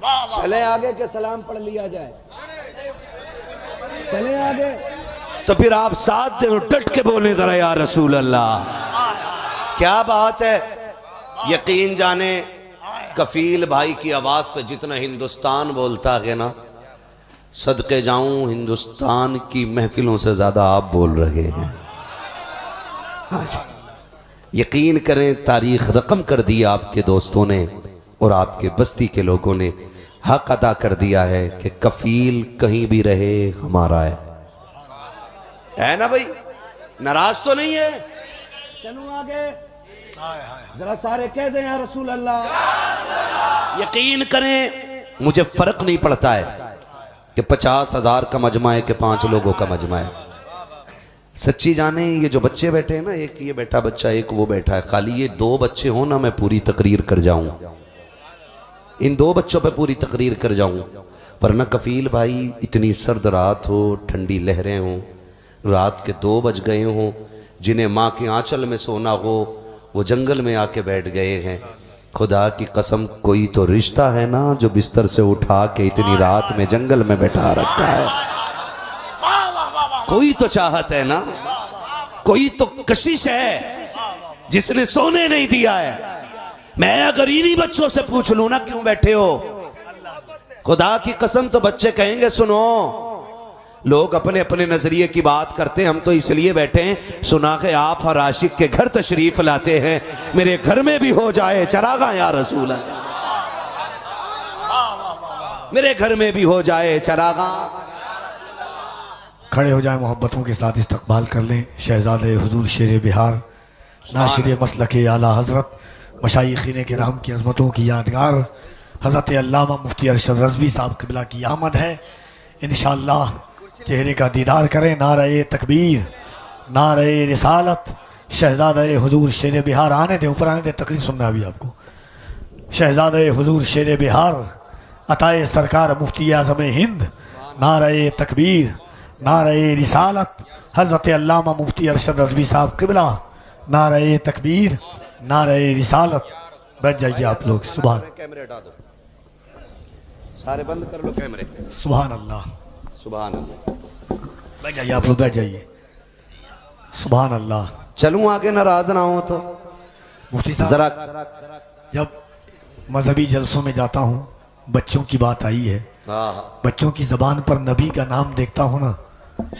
वाह। चले आगे के सलाम पढ़ लिया जाए, चले आगे। तो फिर आप साथ दे डट के बोले जरा या रसूल अल्लाह। क्या बात है, यकीन जाने कफील भाई की आवाज पे जितना हिंदुस्तान बोलता है ना, सदके जाऊं हिंदुस्तान की महफिलों से ज्यादा आप बोल रहे हैं। आज यकीन करें तारीख रकम कर दी आपके दोस्तों ने और आपके बस्ती के लोगों ने, हक अदा कर दिया है कि कफील कहीं भी रहे हमारा है ना भाई, नाराज तो नहीं है। चलो आगे, जरा सारे कह दें या रसूल अल्लाह। यकीन करें मुझे फर्क नहीं पड़ता है कि 50,000 का मजमा है कि 5 लोगों का मजमा है। सच्ची जाने ये जो बच्चे बैठे हैं ना, एक ये बैठा बच्चा, एक वो बैठा है, खाली ये 2 बच्चे हो ना मैं पूरी तकरीर कर जाऊं, इन 2 बच्चों पे पूरी तकरीर कर जाऊं। पर ना कफील भाई इतनी सर्द रात हो, ठंडी लहरें हो, रात के 2 बज गए हों, जिन्हें माँ के आंचल में सोना हो वो जंगल में आके बैठ गए हैं। खुदा की कसम कोई तो रिश्ता है ना जो बिस्तर से उठा के इतनी रात में जंगल में बैठा रखा है। कोई तो चाहत है ना, कोई तो कशिश है जिसने सोने नहीं दिया है। मैं अगर इन्हीं बच्चों से पूछ लूं ना क्यों बैठे हो, खुदा की कसम तो बच्चे कहेंगे सुनो लोग अपने अपने नजरिए की बात करते हैं, हम तो इसलिए बैठे हैं सुना के आप हर आशिक के घर तशरीफ लाते हैं, मेरे घर में भी हो जाए चरागा या रसूल, मेरे घर में भी हो जाए चरागा। खड़े हो जाए, मोहब्बतों के साथ इस्तकबाल कर लें शहजादे हुजूर शेर बिहार, नाशिर मसलक आला हजरत, मशाइखीन किराम की अज़मतों की यादगार हज़रत अल्लामा मुफ्ती अरशद रज़वी साहब क़िबला की आमद है। इंशाअल्लाह चेहरे का दीदार करें। नारे तकबीर, नारे रिसालत, शहजादे हुजूर शेर बिहार। आने दे, ऊपर आने दे, तकरीर सुनना अभी आपको। शहजादे हुजूर शेर बिहार, अताए सरकार मुफ्ती आज़म हिंद, नारे तकबीर, नारे रिसालत, हज़रत अल्लामा मुफ्ती अरशद रज़वी साहब क़िबला, नारे तकबीर, नारे रिसालत। बैठ जाइए आप लोग। सुभान, कैमरे हटा दो, सारे बंद कर लो कैमरे। सुभान अल्लाह, सुभान अल्लाह। बैठ जाइए आप लोग, बैठ जाइए। सुभान अल्लाह। चलूं आगे, नाराज ना हो तो। मुफ्ती साहब, जरा जब मजहबी जलसों में जाता हूँ, बच्चों की बात आई है, बच्चों की ज़बान पर नबी का नाम देखता हूँ ना,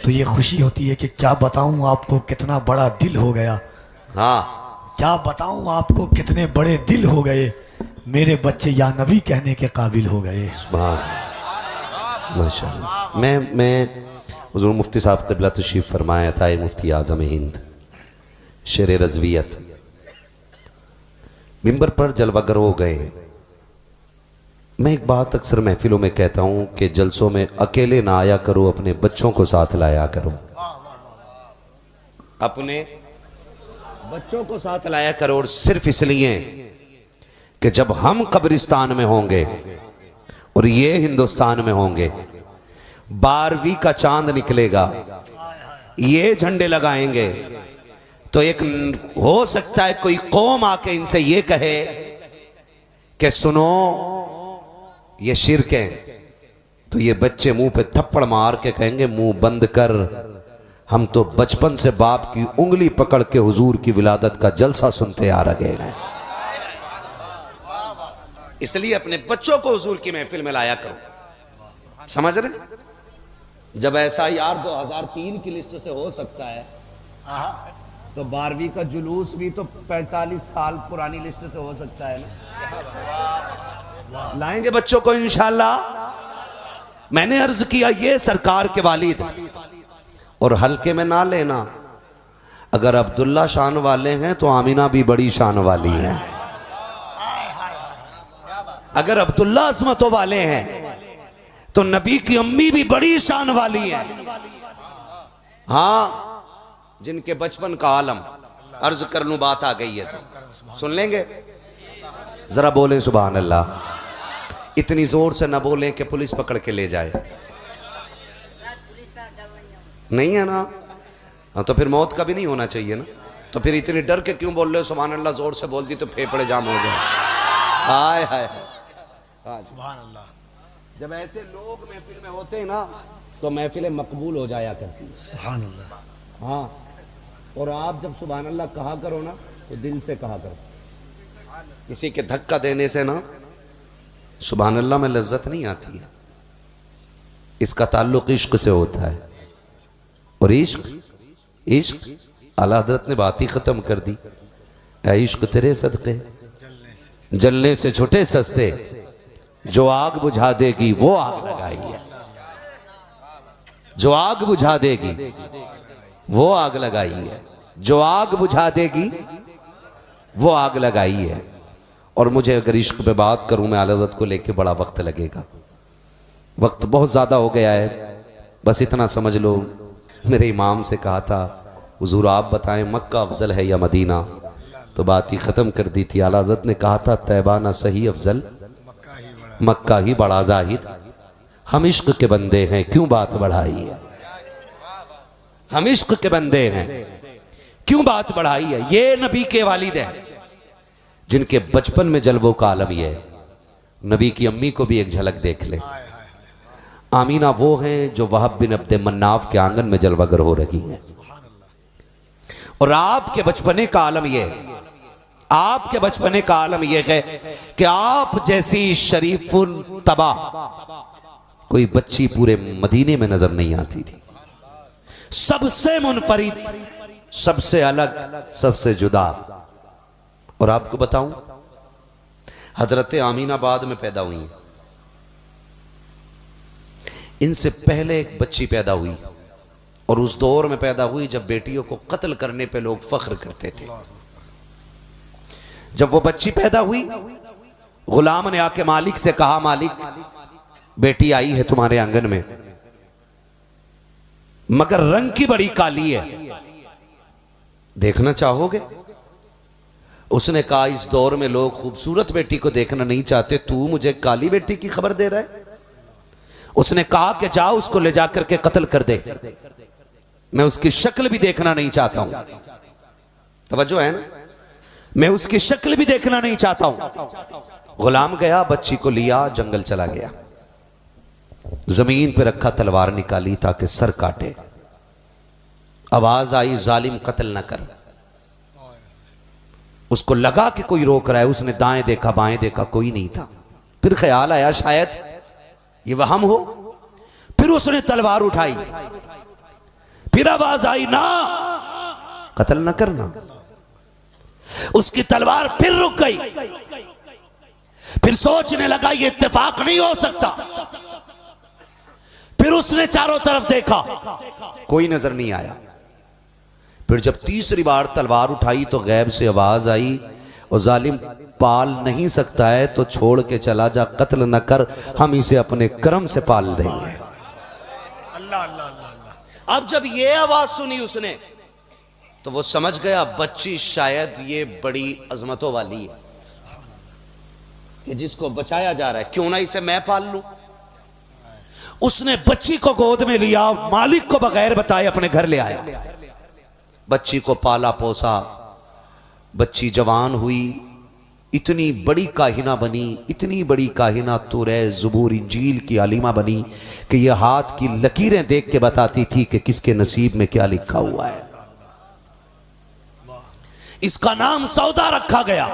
तो ये खुशी होती है कि क्या बताऊँ आपको कितना बड़ा दिल हो गया। हाँ, क्या बताऊँ आपको कितने बड़े दिल हो गए, मेरे बच्चे या नबी कहने के काबिल हो गए। माशाअल्लाह। मैं हुज़ूर मुफ्ती साहब क़िबला तशरीफ़ फरमाया था, मुफ्ती आज़म हिंद शेर रज़वियत मिंबर पर जलवागर हो गए। मैं एक बात अक्सर महफिलों में कहता हूं कि जलसों में अकेले ना आया करो, अपने बच्चों को साथ लाया करो। अपने बच्चों को साथ लाया करो, और सिर्फ इसलिए कि जब हम कब्रिस्तान में होंगे और ये हिंदुस्तान में होंगे, 12वीं का चांद निकलेगा, ये झंडे लगाएंगे, तो एक हो सकता है कोई कौम आके इनसे ये कहे कि सुनो ये शिर्क है, तो ये बच्चे मुंह पे थप्पड़ मार के कहेंगे मुंह बंद कर, हम तो बचपन से बाप की उंगली पकड़ के हुजूर की विलादत का जलसा सुनते आ रहे हैं। इसलिए अपने बच्चों को हुजूर की महफिल में लाया करो। समझ रहे? जब ऐसा यार 2003 की लिस्ट से हो सकता है, तो 12वीं का जुलूस भी तो 45 साल पुरानी लिस्ट से हो सकता है ना। लाएंगे बच्चों को इंशाअल्लाह। मैंने अर्ज किया ये सरकार के वालिद, और हल्के में ना लेना, अगर अब्दुल्ला शान वाले हैं तो आमीना भी बड़ी शान वाली है। अगर अब्दुल्ला अजमतों वाले हैं तो नबी की अम्मी भी बड़ी शान वाली है। हाँ, जिनके बचपन का आलम, अर्ज कर लूं बात आ गई है तो सुन लेंगे, जरा बोलें सुभान अल्लाह। इतनी जोर से ना बोलें कि पुलिस पकड़ के ले जाए, नहीं है ना? हाँ, तो फिर मौत का भी नहीं होना चाहिए ना। तो फिर इतनी डर के क्यों बोल रहे हो सुभान अल्लाह? जोर से बोल दी तो फेफड़े जाम हो गए। हाय हाय सुभान अल्लाह। जब ऐसे लोग महफिल में होते हैं ना तो महफिलें मकबूल हो जाया करती है। सुभान अल्लाह। हाँ, और आप जब सुभान अल्लाह कहा करो ना तो दिल से कहा करो। किसी के धक्का देने से ना सुभान अल्लाह में लज्जत नहीं आती है। इसका ताल्लुक इश्क से होता है, और इश्क आला हज़रत ने बात ही खत्म कर दी। ऐ इश्क तेरे सदके जलने से छुटे सस्ते, जो आग बुझा देगी वो आग लगाई है, जो आग बुझा देगी वो आग लगाई है, जो आग बुझा देगी वो आग लगाई है। और मुझे अगर इश्क पे बात करूं मैं आला हज़रत को लेके बड़ा वक्त लगेगा, वक्त बहुत ज़्यादा हो गया है। बस इतना समझ लो, मेरे इमाम से कहा था हुजूर आप बताएं मक्का अफजल है या मदीना, तो बात ही ख़त्म कर दी थी। आला हज़रत ने कहा था तैबा ना सही अफजल, मक्का ही बड़ा जाहिद। हम इश्क के बंदे हैं क्यों बात बढ़ाई है, हम इश्क के बंदे हैं क्यों बात बढ़ाई है। ये नबी के वालिद हैं जिनके बचपन में जलवों का आलम ये है। नबी की अम्मी को भी एक झलक देख ले। आमीना वो हैं जो वहाब बिन अब्द मन्नाफ के आंगन में जलवागर हो रही हैं। और आपके बचपने का आलम ये है, आपके बचपने का आलम यह है कि आप जैसी शरीफुन तबा कोई बच्ची पूरे मदीने में नजर नहीं आती थी। सबसे मुनफरिद, सबसे अलग, सबसे जुदा। और आपको बताऊं, हजरत आमीनाबाद में पैदा हुई, इनसे पहले एक बच्ची पैदा हुई, और उस दौर में पैदा हुई जब बेटियों को कत्ल करने पे लोग फख्र करते थे। जब वो बच्ची पैदा हुई, गुलाम ने आके मालिक से कहा मालिक बेटी आई है तुम्हारे आंगन में, मगर रंग की बड़ी काली है, देखना चाहोगे? उसने कहा इस दौर में लोग खूबसूरत बेटी को देखना नहीं चाहते, तू मुझे काली बेटी की खबर दे रहा है। उसने कहा कि जाओ उसको ले जाकर के कत्ल कर दे, मैं उसकी शक्ल भी देखना नहीं चाहता हूं। तवज्जो है ना, मैं उसकी शक्ल भी देखना नहीं चाहता हूं। गुलाम गया, बच्ची को लिया, जंगल चला गया, जमीन पे रखा, तलवार निकाली ताकि सर काटे। आवाज आई जालिम कत्ल ना कर। उसको लगा कि कोई रोक रहा है, उसने दाएं देखा बाएं देखा, कोई नहीं था। फिर ख्याल आया शायद ये वहम हो, फिर उसने तलवार उठाई, फिर आवाज आई ना कत्ल ना करना। उसकी तलवार फिर रुक गई, फिर सोचने लगा ये इत्तेफाक नहीं हो सकता। फिर उसने चारों तरफ देखा, कोई नजर नहीं आया। फिर जब तीसरी बार तलवार उठाई तो गैब से आवाज आई और जालिम पाल नहीं सकता है तो छोड़ के चला जा, कत्ल न कर, हम इसे अपने कर्म से पाल देंगे। अल्लाह अल्लाह अल्लाह। अब जब ये आवाज सुनी उसने तो वो समझ गया बच्ची शायद ये बड़ी अजमतों वाली है कि जिसको बचाया जा रहा है, क्यों ना इसे मैं पाल लूं। उसने बच्ची को गोद में लिया, मालिक को बगैर बताए अपने घर ले आया, बच्ची को पाला पोसा, बच्ची जवान हुई, इतनी बड़ी काहिना बनी, इतनी बड़ी काहिना तौरात ज़बूर इंजील की आलिमा बनी कि यह हाथ की लकीरें देख के बताती थी कि किसके नसीब में क्या लिखा हुआ है। इसका नाम सौदा रखा गया।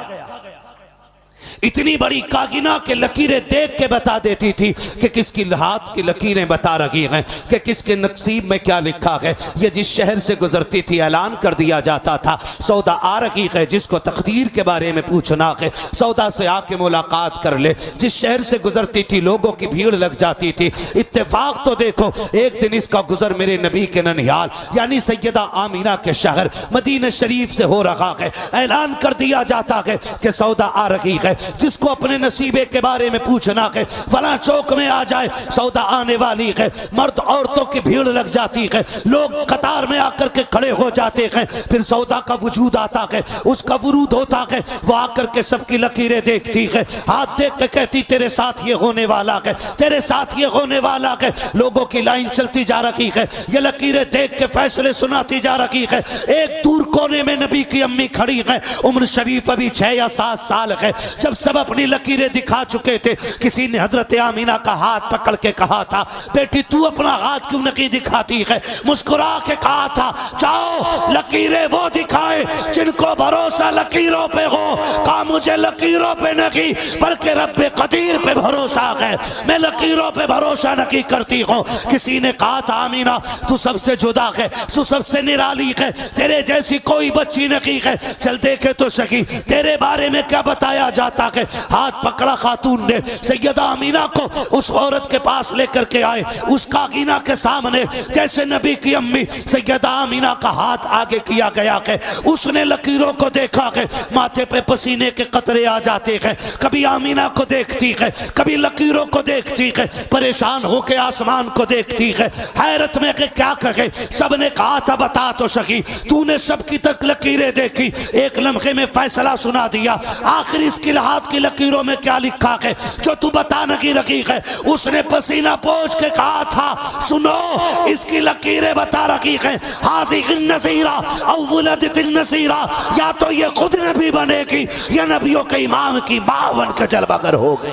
इतनी बड़ी कागिना के लकीरें देख के बता देती थी कि किसकी हाथ की लकीरें बता रही हैं कि किसके नसीब में क्या लिखा है। ये जिस शहर से गुजरती थी ऐलान कर दिया जाता था सौदा आ रही है, जिसको तकदीर के बारे में पूछना है सौदा से आके मुलाकात कर ले। जिस शहर से गुजरती थी लोगों की भीड़ लग जाती थी। इत्तेफाक तो देखो, एक दिन इसका गुजर मेरे नबी के ननिहाल यानी सैयदा आमीना के शहर मदीना शरीफ से हो रहा है। ऐलान कर दिया जाता है कि सौदा आ रही है, जिसको अपने नसीबे के बारे में पूछना है फला चौक में आ जाए, सौदा आने वाली है। मर्द औरतों की भीड़ लग जाती है, लोग कतार में आकर के खड़े हो जाते हैं। फिर सौदा का वजूद आता है, उसका वरूद होता है, वो आकर के सबकी लकीरें देखती है, हाथ देख के कहती तेरे साथ ये होने वाला है, तेरे साथ ये होने वाला है। लोगों की लाइन चलती जा रही है, ये लकीरें देख के फैसले सुनाती जा रही है। एक दूर कोने में नबी की अम्मी खड़ी है, उम्र शरीफ अभी 6 या 7 साल है। जब सब अपनी लकीरें दिखा चुके थे, किसी ने हजरत आमीना का हाथ पकड़ के कहा था बेटी तू अपना हाथ क्यों नहीं दिखाती है। मुस्कुरा के कहा था जाओ लकीरें वो दिखाए जिनको भरोसा लकीरों पे हो। कहा मुझे लकीरों पे नहीं बल्कि रब्बे कदीर पे भरोसा है, मैं लकीरों पे भरोसा नहीं करती हूँ। किसी ने कहा था आमीना तू सबसे जुदा है, तू सबसे निराली है, तेरे जैसी कोई बच्ची नहीं है, चल देखे तो सही तेरे बारे में क्या बताया जाता है। हाथ पकड़ा खातून ने, सैयदा आमीना को उस औरत के पास लेकर के आए। उस कागीना के सामने जैसे नबी की अम्मी सैयदा आमीना का हाथ आगे किया गया है, उसने लकीरों को देखा है, माथे पे पसीने के कतरे आ जाते हैं। कभी आमीना को देखती है, कभी लकीरों को देखती है, परेशान होकर आसमान को देखती है, हैरत में कि क्या कहे। सबने कहा था बता तो सही, तूने सबकी तक लकीरें देखी, एक लम्हे में फैसला सुना दिया, आखिर इसकी हाथ की लकीरों में क्या लिखा है जो तू बता नहीं रखी है। उसने पसीना पोंछ के कहा था सुनो इसकी लकीरें बता रखी है, हाज़िहिन नज़ीरा औ वुलदतिन नज़ीरा, या तो ये खुद नबी बनेगी या नबियों के इमाम की मां बन के जलवागर हो गई।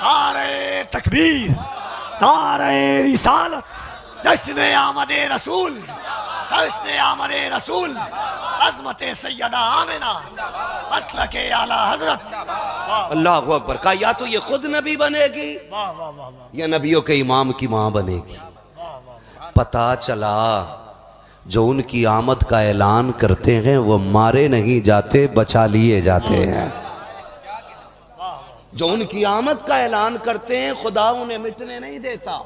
नारे तकबीर, नारे रिसालत, जश्न आमदे रसूल, जश्न आमदे रसूल, अज़मते सैयदा आमिना, मसलके आला हजरत। अल्लाह अकबर। कहा या तो ये खुद नबी बनेगी या नबियों के इमाम की मां बनेगी। पता चला जो उनकी आमद का ऐलान करते हैं वो मारे नहीं जाते, बचा लिए जाते हैं। जो उनकी आमद का ऐलान करते हैं खुदा उन्हें मिटने नहीं देता,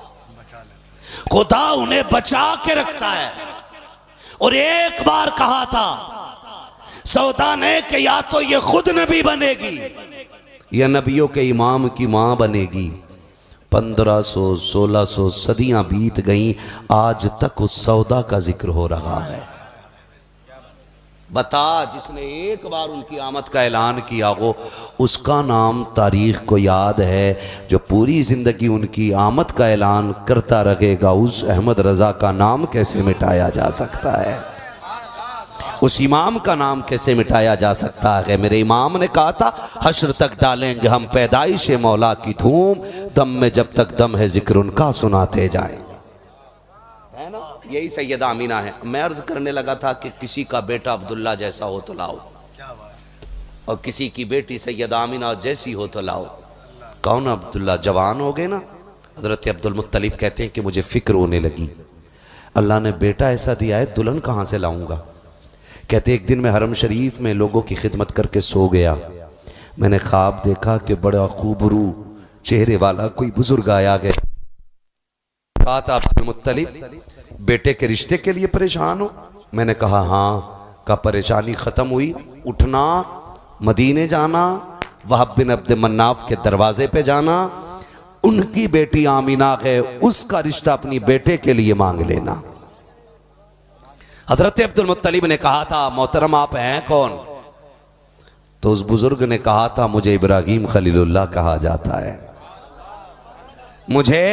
खुदा उन्हें बचा के रखता है। और एक बार कहा था सौदा ने कि या तो ये खुद नबी बनेगी या नबियों के इमाम की मां बनेगी। 1500-1600 सदियां बीत गईं, आज तक उस सौदा का जिक्र हो रहा है। बता जिसने एक बार उनकी आमद का ऐलान किया हो उसका नाम तारीख को याद है, जो पूरी जिंदगी उनकी आमद का ऐलान करता रहेगा उस अहमद रजा का नाम कैसे मिटाया जा सकता है, उस इमाम का नाम कैसे मिटाया जा सकता है। मेरे इमाम ने कहा था हश्र तक डालेंगे हम पैदाइश मौला की धूम, दम में जब तक दम है जिक्र उनका सुनाते जाएं। है ना, यही सैयदा आमीना है। मैं अर्ज करने लगा था कि किसी का बेटा अब्दुल्ला जैसा हो तो लाओ, और किसी की बेटी सैयदा आमीना जैसी हो तो लाओ। कौन अब्दुल्ला जवान हो गए ना, हजरत अब्दुल मुत्तलिब कहते हैं कि मुझे फिक्र होने लगी, अल्लाह ने बेटा ऐसा दिया है दुल्हन कहाँ से लाऊंगा। कहते एक दिन मैं हरम शरीफ में लोगों की खिदमत करके सो गया, मैंने ख्वाब देखा कि बड़ा खूबरू चेहरे वाला कोई बुजुर्ग आया गया। कहा था अब्दुल मुत्तलिब बेटे के रिश्ते के लिए परेशान हो? मैंने कहा हाँ। का परेशानी ख़त्म हुई? उठना, मदीने जाना, वहाब बिन अब्द मन्नाफ के दरवाजे पे जाना, उनकी बेटी आमीना है उसका रिश्ता अपनी बेटे के लिए मांग लेना। हजरत अब्दुल मुत्तलिब ने कहा था, मोहतरम आप हैं कौन? तो उस बुजुर्ग ने कहा था, मुझे इब्राहीम खलीलुल्लाह कहा जाता है, मुझे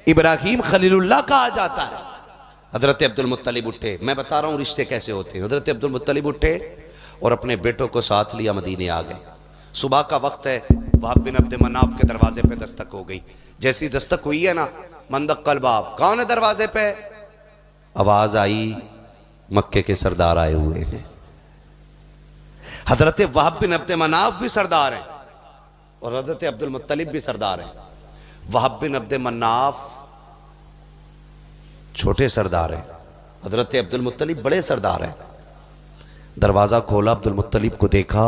इब्राहीम खलीलुल्लाह कहा जाता है। हजरत अब्दुल मुत्तलिब उठे, मैं बता रहा हूं रिश्ते कैसे होते हैं। हजरत अब्दुल मुत्तलिब उठे और अपने बेटों को साथ लिया, मदीने आ गए। सुबह का वक्त है, वहाब बिन अब्द मनाफ के दरवाजे पे दस्तक हो गई। जैसी दस्तक हुई है ना, मंदक कलबाब, कौन है दरवाजे पे? आवाज आई, मक्के के सरदार आए हुए हैं। हजरत वहाब बिन अब्द मनाफ भी सरदार हैं और हजरत अब्दुल मुत्तलिब भी सरदार हैं। वहाब बिन अब्द मनाफ छोटे सरदार हैं, हजरत अब्दुल मुत्तलिब बड़े सरदार हैं। दरवाजा खोला, अब्दुल मुत्तलिब को देखा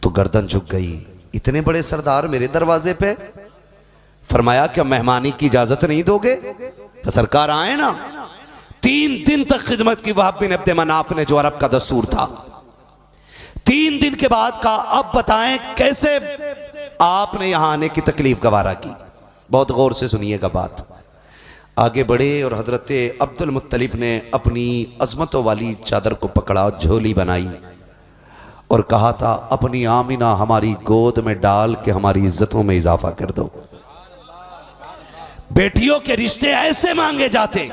तो गर्दन झुक गई, इतने बड़े सरदार मेरे दरवाजे पे। फरमाया, क्या मेहमानी की इजाजत नहीं दोगे? तो सरकार आए ना। 3 दिन तक खिदमत की वहाब बिन अब्द मनाफ ने, जो अरब का दस्तूर था। 3 दिन के बाद का, अब बताएं कैसे आपने यहां आने की तकलीफ गवारा की। बहुत गौर से सुनिएगा बात। आगे बढ़े और हजरत अब्दुल मुत्तलिब ने अपनी अजमतों वाली चादर को पकड़ा, झोली बनाई और कहा था, अपनी आमीना हमारी गोद में डाल के हमारी इज्जतों में इजाफा कर दो। बेटियों के रिश्ते ऐसे मांगे जाते,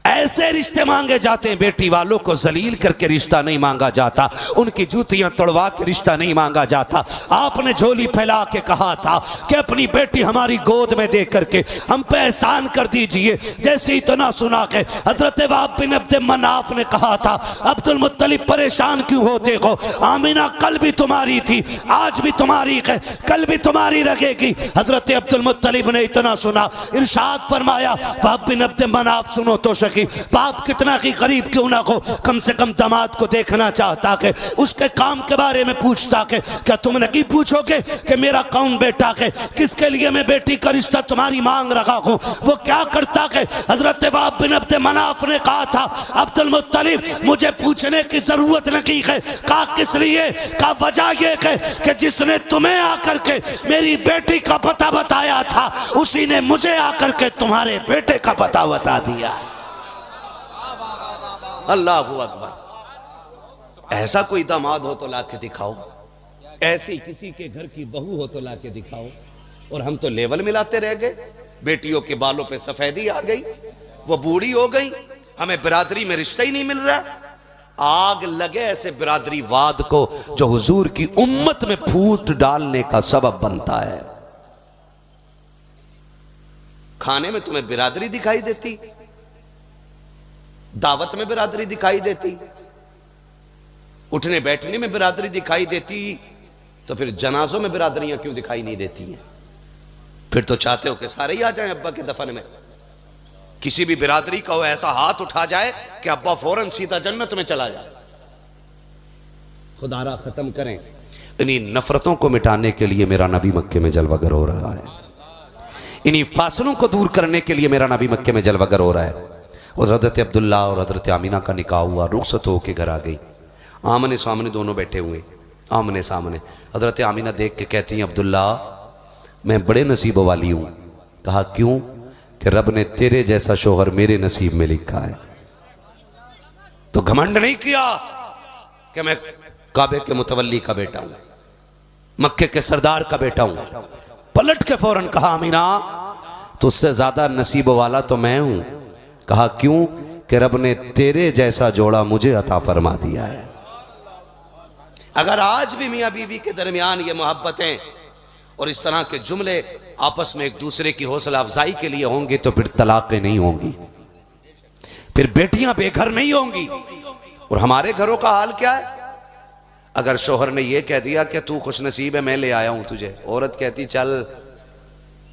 ऐसे रिश्ते मांगे जाते हैं। बेटी वालों को जलील करके रिश्ता नहीं मांगा जाता, उनकी जूतियां तोड़वा के रिश्ता नहीं मांगा जाता। आपने झोली फैला के कहा था कि अपनी बेटी हमारी गोद में दे करके हम पे एहसान कर दीजिए। जैसे इतना सुना के हजरत वहाब बिन अब्द मनाफ ने कहा था, अब्दुल मुत्तलिब परेशान क्यों होते हो? आमीना कल भी तुम्हारी थी, आज भी तुम्हारी है, कल भी तुम्हारी रहेगी। हजरत अब्दुल मुत्तलिब ने इतना सुना, इरशाद फरमाया, वहाब बिन अब्द मनाफ सुनो तो बाप कितना ही गरीब क्यों ना हो, कम से कम दामाद को देखना चाहता कि उसके काम के बारे में पूछता कि क्या तुम नहीं पूछोगे कि मेरा कौन बेटा है, किसके लिए मैं बेटी का रिश्ता तुम्हारी मांग रहा हूं? वो क्या करता है? हजरत वहाब बिन अब्द मनाफ ने कहा था, अब्दुल मुत्तलिब मुझे पूछने की जरूरत नहीं है। कहा किस लिए? का वजह यह है कि जिसने तुम्हें आकर के मेरी बेटी का पता बताया था, उसी ने मुझे आकर के तुम्हारे बेटे का पता बता दिया। अल्लाहू अकबर। ऐसा कोई दामाद हो तो लाके दिखाओ, ऐसी किसी के घर की बहू हो तो लाके दिखाओ। और हम तो लेवल मिलाते रह गए। बेटियों के बालों पे सफेदी आ गई, वो बूढ़ी हो गई, हमें बिरादरी में रिश्ता ही नहीं मिल रहा। आग लगे ऐसे बिरादरी वाद को जो हुजूर की उम्मत में फूट डालने का सबब बनता है। खाने में तुम्हें बिरादरी दिखाई देती, दावत में बिरादरी दिखाई देती, उठने बैठने में बिरादरी दिखाई देती, तो फिर जनाजों में बिरादरियां क्यों दिखाई नहीं देती हैं? फिर तो चाहते हो कि सारे ही आ जाएं अब्बा के दफन में। किसी भी बिरादरी का हो ऐसा हाथ उठा जाए कि अब्बा फौरन सीधा जन्नत में चला जाए। खुदारा खत्म करें। इन्हीं नफरतों को मिटाने के लिए मेरा नबी मक्के में जलवागर हो रहा है, इन्हीं फासलों को दूर करने के लिए मेरा नबी मक्के में जलवागर हो रहा है। और हजरत अब्दुल्ला और हजरत आमीना का निकाह हुआ, रुखसत होकर घर आ गई। आमने सामने दोनों बैठे हुए, आमने सामने। हजरत आमीना देख के कहती हैं, अब्दुल्ला मैं बड़े नसीब वाली हूँ। कहा क्यों? कि रब ने तेरे जैसा शोहर मेरे नसीब में लिखा है। तो घमंड नहीं किया कि मैं काबे के मुतवल्ली का बेटा हूं, मक्के के सरदार का बेटा हूं। पलट के फौरन कहा, आमीना तुझसे ज्यादा नसीब वाला तो मैं हूं। कहा क्यों? कि रब ने तेरे जैसा जोड़ा मुझे अता फरमा दिया है। अगर आज भी मियां बीवी के दरमियान ये मोहब्बतें और इस तरह के जुमले आपस में एक दूसरे की हौसला अफजाई के लिए होंगे तो फिर तलाक़ें नहीं होंगी, फिर बेटियां बेघर नहीं होंगी। और हमारे घरों का हाल क्या है? अगर शोहर ने यह कह दिया कि तू खुश नसीब है, मैं ले आया हूं तुझे, औरत कहती चल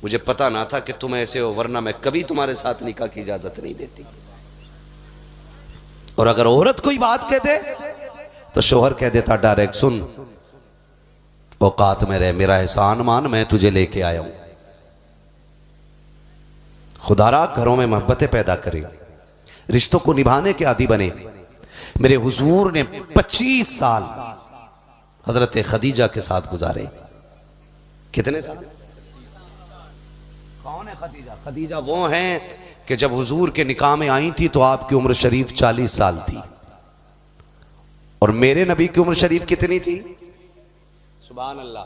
मुझे पता ना था कि तुम ऐसे हो, वरना मैं कभी तुम्हारे साथ निकाह की इजाजत नहीं देती। और अगर औरत कोई बात कह दे तो शोहर कह देता डायरेक्ट, सुन औकात में रह, मेरा एहसान मान, मैं तुझे लेके आया हूं। खुदारा घरों में मोहब्बतें पैदा करें, रिश्तों को निभाने के आदी बने। मेरे हुजूर ने 25 साल हजरत खदीजा के साथ गुजारे। कितने साल? कौन है खदीजा? खदीजा वो हैं कि जब हुजूर के निकाह में आई थी तो आपकी उम्र शरीफ 40 साल थी, और मेरे नबी की उम्र शरीफ कितनी थी? सुभान अल्लाह।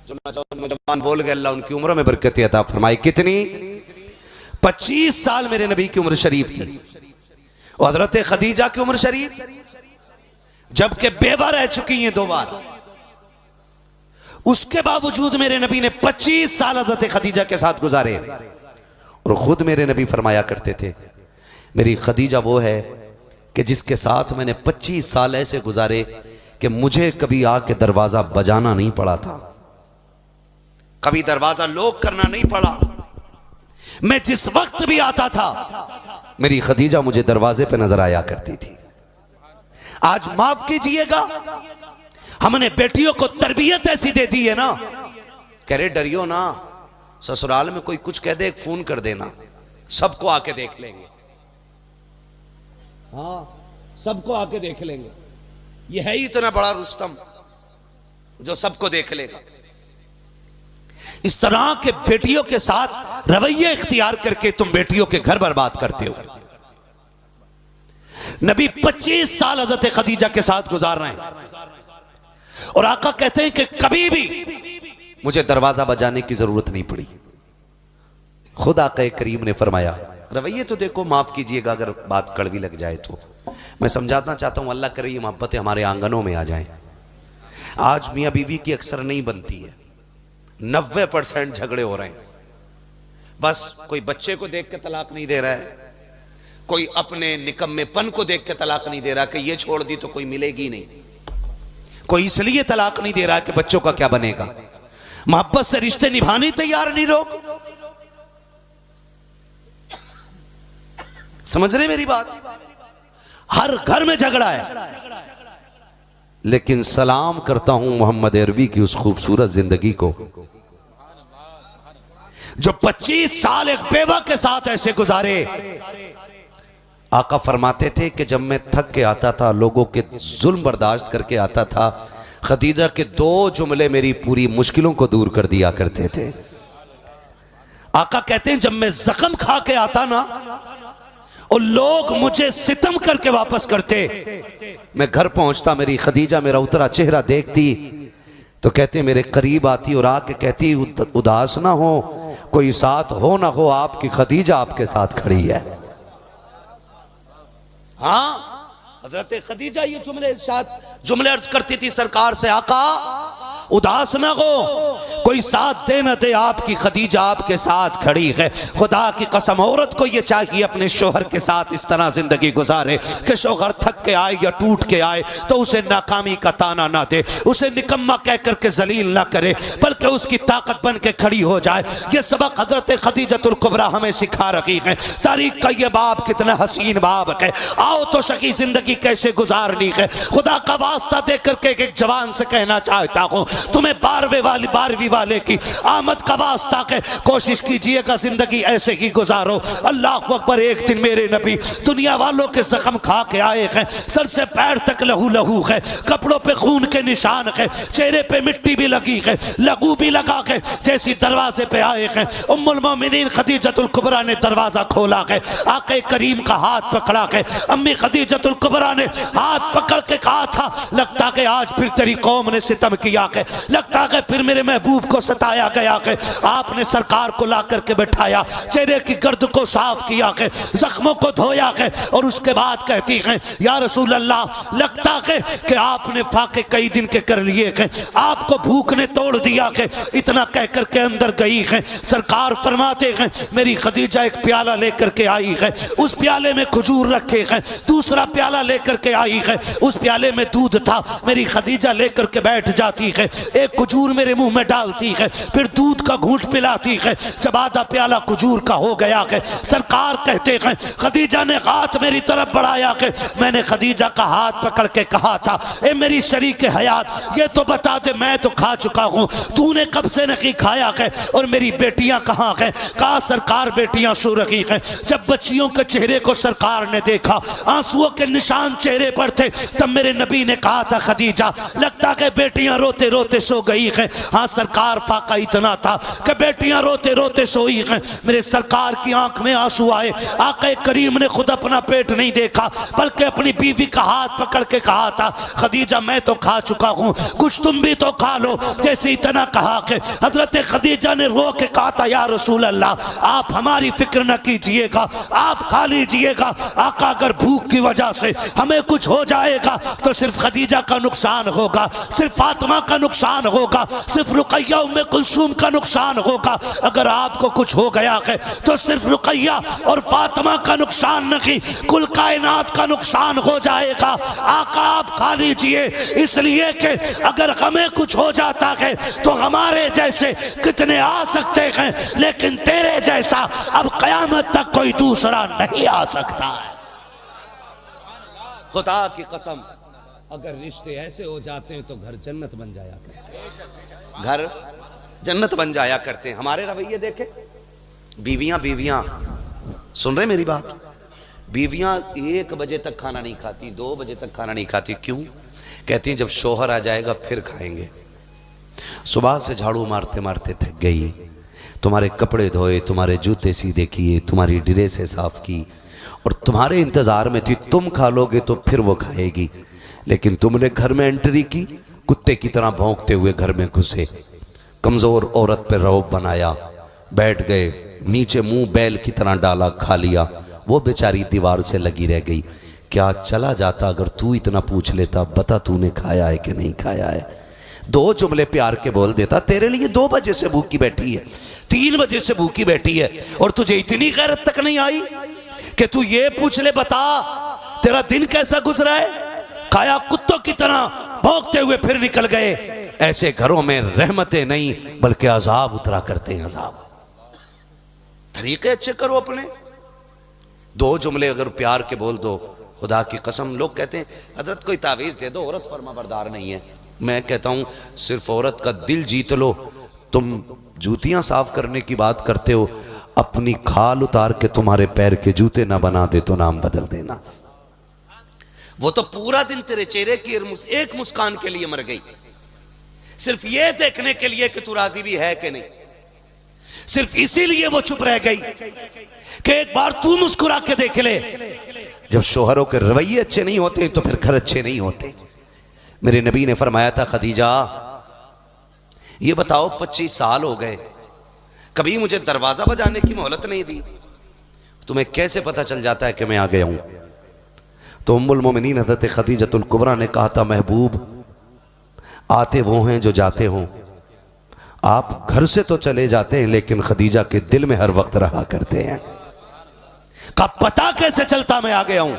जो नौजवान बोल गए अल्लाह उनकी उम्र में बरकत अता फरमाए। कितनी? 25 साल मेरे नबी की उम्र शरीफ थी। और हजरत खदीजा की उम्र शरीफ जबकि बेवा रह चुकी हैं 2 बार, उसके बावजूद मेरे नबी ने 25 साल हजरत खदीजा के साथ गुजारे। और खुद मेरे नबी फरमाया करते थे, मेरी खदीजा वो है कि जिसके साथ मैंने 25 साल ऐसे गुजारे कि मुझे कभी आके दरवाजा बजाना नहीं पड़ा था, कभी दरवाजा लॉक करना नहीं पड़ा। मैं जिस वक्त भी आता था मेरी खदीजा मुझे दरवाजे पे नजर आया करती थी। आज माफ कीजिएगा, हमने बेटियों को तरबियत ऐसी दे दी है ना, कह रहे डरियो ना, ससुराल में कोई कुछ कह दे एक फोन कर देना, सबको आके देख लेंगे। हाँ, सबको आके देख लेंगे। ये है ही इतना बड़ा रुस्तम जो सबको देख लेगा। इस तरह के बेटियों के साथ रवैये इख्तियार करके तुम बेटियों के घर बर्बाद करते हो। नबी 25 साल हजरत खदीजा के साथ गुजार रहे हैं, और आका कहते हैं कि कभी भी मुझे दरवाजा बजाने की जरूरत नहीं पड़ी। खुद आका करीम ने फरमाया, रवैये तो देखो, माफ कीजिएगा अगर बात कड़वी लग जाए तो मैं समझाना चाहता हूं, अल्लाह करे ये मोहब्बतें हमारे आंगनों में आ जाएं। आज मियां बीवी की अक्सर नहीं बनती है, 90% झगड़े हो रहे हैं। बस कोई बच्चे को देख के तलाक नहीं दे रहा है, कोई अपने निकम्मेपन को देख के तलाक नहीं दे रहा कि ये छोड़ दी तो कोई मिलेगी नहीं, कोई इसलिए तलाक नहीं दे रहा कि बच्चों का क्या बनेगा। मोहब्बत से रिश्ते निभाने तैयार नहीं लोग। समझ रहे मेरी बात? हर घर में झगड़ा है, लेकिन सलाम करता हूं मोहम्मद अरबी की उस खूबसूरत जिंदगी को जो 25 साल एक बेवा के साथ ऐसे गुजारे। आका फरमाते थे कि जब मैं थक के आता था, लोगों के जुल्म बर्दाश्त करके आता था, खदीजा के 2 जुमले मेरी पूरी मुश्किलों को दूर कर दिया करते थे। आका कहते हैं जब मैं जख्म खा के आता ना और लोग मुझे सितम करके वापस करते, मैं घर पहुंचता, मेरी खदीजा मेरा उतरा चेहरा देखती तो कहते मेरे करीब आती और आके कहती उदास ना हो, कोई साथ हो ना हो, आपकी खदीजा आपके साथ खड़ी है। हाँ, हजरत खदीजा ये जुमले अर्ज करती थी सरकार से, आका उदास ना हो, कोई साथ दे न दे, आपकी खदीजा आपके साथ खड़ी है। खुदा की कसम, औरत को ये चाहिए अपने शोहर के साथ इस तरह जिंदगी गुजारे कि शोहर थक के आए या टूट के आए तो उसे नाकामी का ताना ना दे, उसे निकम्मा कह करके जलील ना करे, बल्कि उसकी ताकत बन के खड़ी हो जाए। ये सबक हजरत खदीजतुल कुबरा हमें सिखा रही है। तारीख का ये बाब कितना हसीन बाब है। आओ तो शकी जिंदगी कैसे गुजारनी है। खुदा का वास्ता दे करके एक जवान से कहना चाहता हूँ, तुम्हें 12वीं वाले की आमद का वास्ता के कोशिश कीजिएगा जिंदगी ऐसे ही गुजारो। अल्लाह अकबर। एक दिन मेरे नबी दुनिया वालों के जख्म खा के आए हैं, सर से पैर तक लहू लहू है, कपड़ों पे खून के निशान है, चेहरे पे मिट्टी भी लगी है, लहू भी लगा है। जैसी दरवाजे पे आए हैं, उम्मुल मोमिनीन खदीजतुल कुबरा ने दरवाजा खोला है, आके करीम का हाथ पकड़ा है। अम्मी खदीजतुल कुबरा ने हाथ पकड़ के कहा था, लगता है आज फिर तेरी कौम ने सितम किया है, लगता है फिर मेरे महबूब को सताया गया है। आपने सरकार को ला करके बैठाया, चेहरे की गर्द को साफ किया है, जख्मों को धोया है, और उसके बाद कहती है या रसूल अल्लाह, लगता है कि आपने फाके कई दिन के कर लिए हैं, आपको भूख ने तोड़ दिया है। इतना कह करके अंदर गई है। सरकार फरमाते हैं मेरी खदीजा एक प्याला लेकर के आई है, उस प्याले में खजूर रखे हैं, दूसरा प्याला लेकर के आई है, उस प्याले में दूध था। मेरी खदीजा लेकर के बैठ जाती है, एक खजूर मेरे मुंह में डालती खिलाती है, फिर दूध का घूंट पिलाती है। जब आधा प्याला खजूर का हो गया है, सरकार कहते हैं खदीजा ने हाथ मेरी तरफ बढ़ाया कि मैंने खदीजा का हाथ पकड़ के कहा था, ए मेरी शरीक हयात, ये तो बता दे मैं तो खा चुका हूँ, तूने कब से नहीं खाया है, और मेरी बेटियां कहाँ हैं? कहा सरकार बेटियां सो रही हैं। जब बच्चियों के चेहरे को सरकार ने देखा, आंसुओं के निशान चेहरे पर थे, तब मेरे नबी ने कहा था खदीजा लगता है बेटियां रोते रोते सो गई हैं। हाँ सरकार, फाका इतना था कि बेटियां रोते रोते सोई हैं। मेरे सरकार की आंख में आंसू आए। आका करीम ने खुद अपना पेट नहीं देखा, बल्कि अपनी बीवी का हाथ पकड़ के कहा था खदीजा मैं तो खा चुका हूं, कुछ तुम भी तो खा लो। जैसे इतना कहा कि हजरत खदीजा ने रो के कहा था या रसूल अल्लाह आप हमारी फिक्र न कीजिएगा, आप खा लीजिएगा। आका अगर भूख की वजह से हमें कुछ हो जाएगा तो सिर्फ खदीजा का नुकसान होगा, सिर्फ फातिमा का नुकसान होगा, सिर्फ रुकैया उम्मे कुलसूम का नुकसान होगा। अगर आपको कुछ हो गया है तो सिर्फ रुकैया और फातिमा का नुकसान नहीं, कुल कायनात का नुकसान हो जाएगा। आका आप खा लीजिए, इसलिए कि अगर हमें कुछ हो जाता है तो हमारे जैसे कितने आ सकते हैं, लेकिन तेरे जैसा अब कयामत तक कोई दूसरा नहीं आ सकता है। खुदा की कसम, अगर रिश्ते ऐसे हो जाते हैं तो घर जन्नत बन जाया करते, घर जन्नत बन जाया करते हैं। हमारे रवैये देखे, बीवियां सुन रहे मेरी बात, बीवियां 1 बजे तक खाना नहीं खाती, 2 बजे तक खाना नहीं खाती। क्यों? कहती हैं जब शोहर आ जाएगा फिर खाएंगे। सुबह से झाड़ू मारते मारते थक गई, तुम्हारे कपड़े धोए, तुम्हारे जूते सीधे किए, तुम्हारी ड्रेसें साफ की, और तुम्हारे इंतजार में थी तुम खा लोगे तो फिर वो खाएगी। लेकिन तुमने घर में एंट्री की, कुत्ते की तरह भौंकते हुए घर में घुसे, कमजोर औरत पर रौब बनाया, बैठ गए, नीचे मुंह बैल की तरह डाला, खा लिया। वो बेचारी दीवार से लगी रह गई। क्या चला जाता अगर तू इतना पूछ लेता, बता तूने खाया है कि नहीं खाया है? 2 जुमले प्यार के बोल देता, तेरे लिए 2 बजे से भूखी बैठी है, 3 बजे से भूखी बैठी है, और तुझे इतनी गैरत तक नहीं आई कि तू ये पूछ ले बता तेरा दिन कैसा गुजरा है? खाया कुत्तों की तरह भौंकते हुए फिर निकल गए। ऐसे घरों में रहमतें नहीं बल्कि अजाब उतरा करते हैं। अजाब, तरीके अच्छे करो अपने। 2 जुमले अगर प्यार के बोल दो, खुदा की कसम, लोग कहते हैं हजरत कोई तावीज़ दे दो, औरत फरमाबरदार नहीं है। मैं कहता हूं सिर्फ औरत का दिल जीत लो। तुम जूतियां साफ करने की बात करते हो, अपनी खाल उतार के तुम्हारे पैर के जूते ना बना दे तो नाम बदल देना। वो तो पूरा दिन तेरे चेहरे की एक मुस्कान के लिए मर गई, सिर्फ ये देखने के लिए कि तू राजी भी है कि नहीं। सिर्फ इसीलिए वो चुप रह गई कि एक बार तू मुस्कुरा के देख ले। जब शोहरों के रवैये अच्छे नहीं होते तो फिर घर अच्छे नहीं होते। मेरे नबी ने फरमाया था खदीजा ये बताओ 25 साल हो गए, कभी मुझे दरवाजा बजाने की मोहलत नहीं दी, तुम्हें कैसे पता चल जाता है कि मैं आ गया हूं? तो उम्मुल मोमिनीन हज़रत खदीजतुल कुबरा ने कहा था महबूब आते वो हैं जो जाते हों, आप घर से तो चले जाते हैं लेकिन खदीजा के दिल में हर वक्त रहा करते हैं। का पता कैसे चलता मैं आ गया हूं?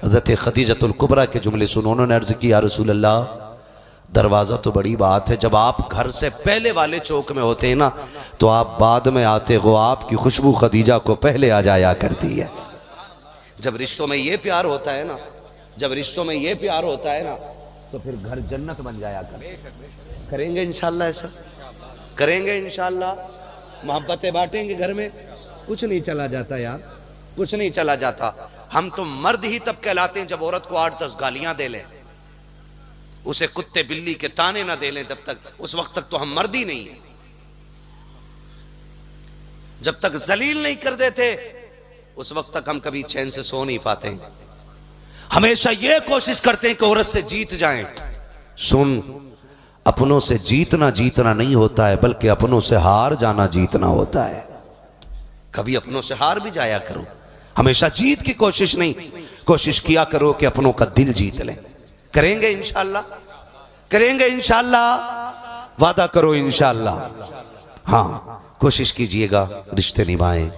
हज़रत खदीजतुल कुबरा के जुमले सुनो। उन्होंने अर्ज की या रसूल अल्लाह, दरवाज़ा तो बड़ी बात है, जब आप घर से पहले वाले चौक में होते हैं ना तो आप बाद में आते हो, आपकी खुशबू खदीजा को पहले आ जाया करती है। जब रिश्तों में ये प्यार होता है ना, जब रिश्तों में ये प्यार होता है ना तो फिर घर जन्नत बन जाया करेंगे इंशाल्लाह, ऐसा करेंगे इंशाल्लाह। मोहब्बतें बांटेंगे घर में, कुछ नहीं चला जाता यार, कुछ नहीं चला जाता। हम तो मर्द ही तब कहलाते हैं जब औरत को 8-10 गालियां दे लें, उसे कुत्ते बिल्ली के ताने ना दे लें, तब तक उस वक्त तक तो हम मर्द ही नहीं है। जब तक जलील नहीं कर देते उस वक्त तक हम कभी चैन से सो नहीं पाते हैं। हमेशा ये कोशिश करते हैं कि औरत से जीत जाएं। सुन, अपनों से जीतना नहीं होता है बल्कि अपनों से हार जाना जीतना होता है। कभी अपनों से हार भी जाया करो, हमेशा जीत की कोशिश नहीं, कोशिश किया करो कि अपनों का दिल जीत लें। करेंगे इंशाल्लाह, करेंगे इंशाल्लाह, वादा करो इंशाल्लाह। हाँ, कोशिश कीजिएगा रिश्ते निभाएं।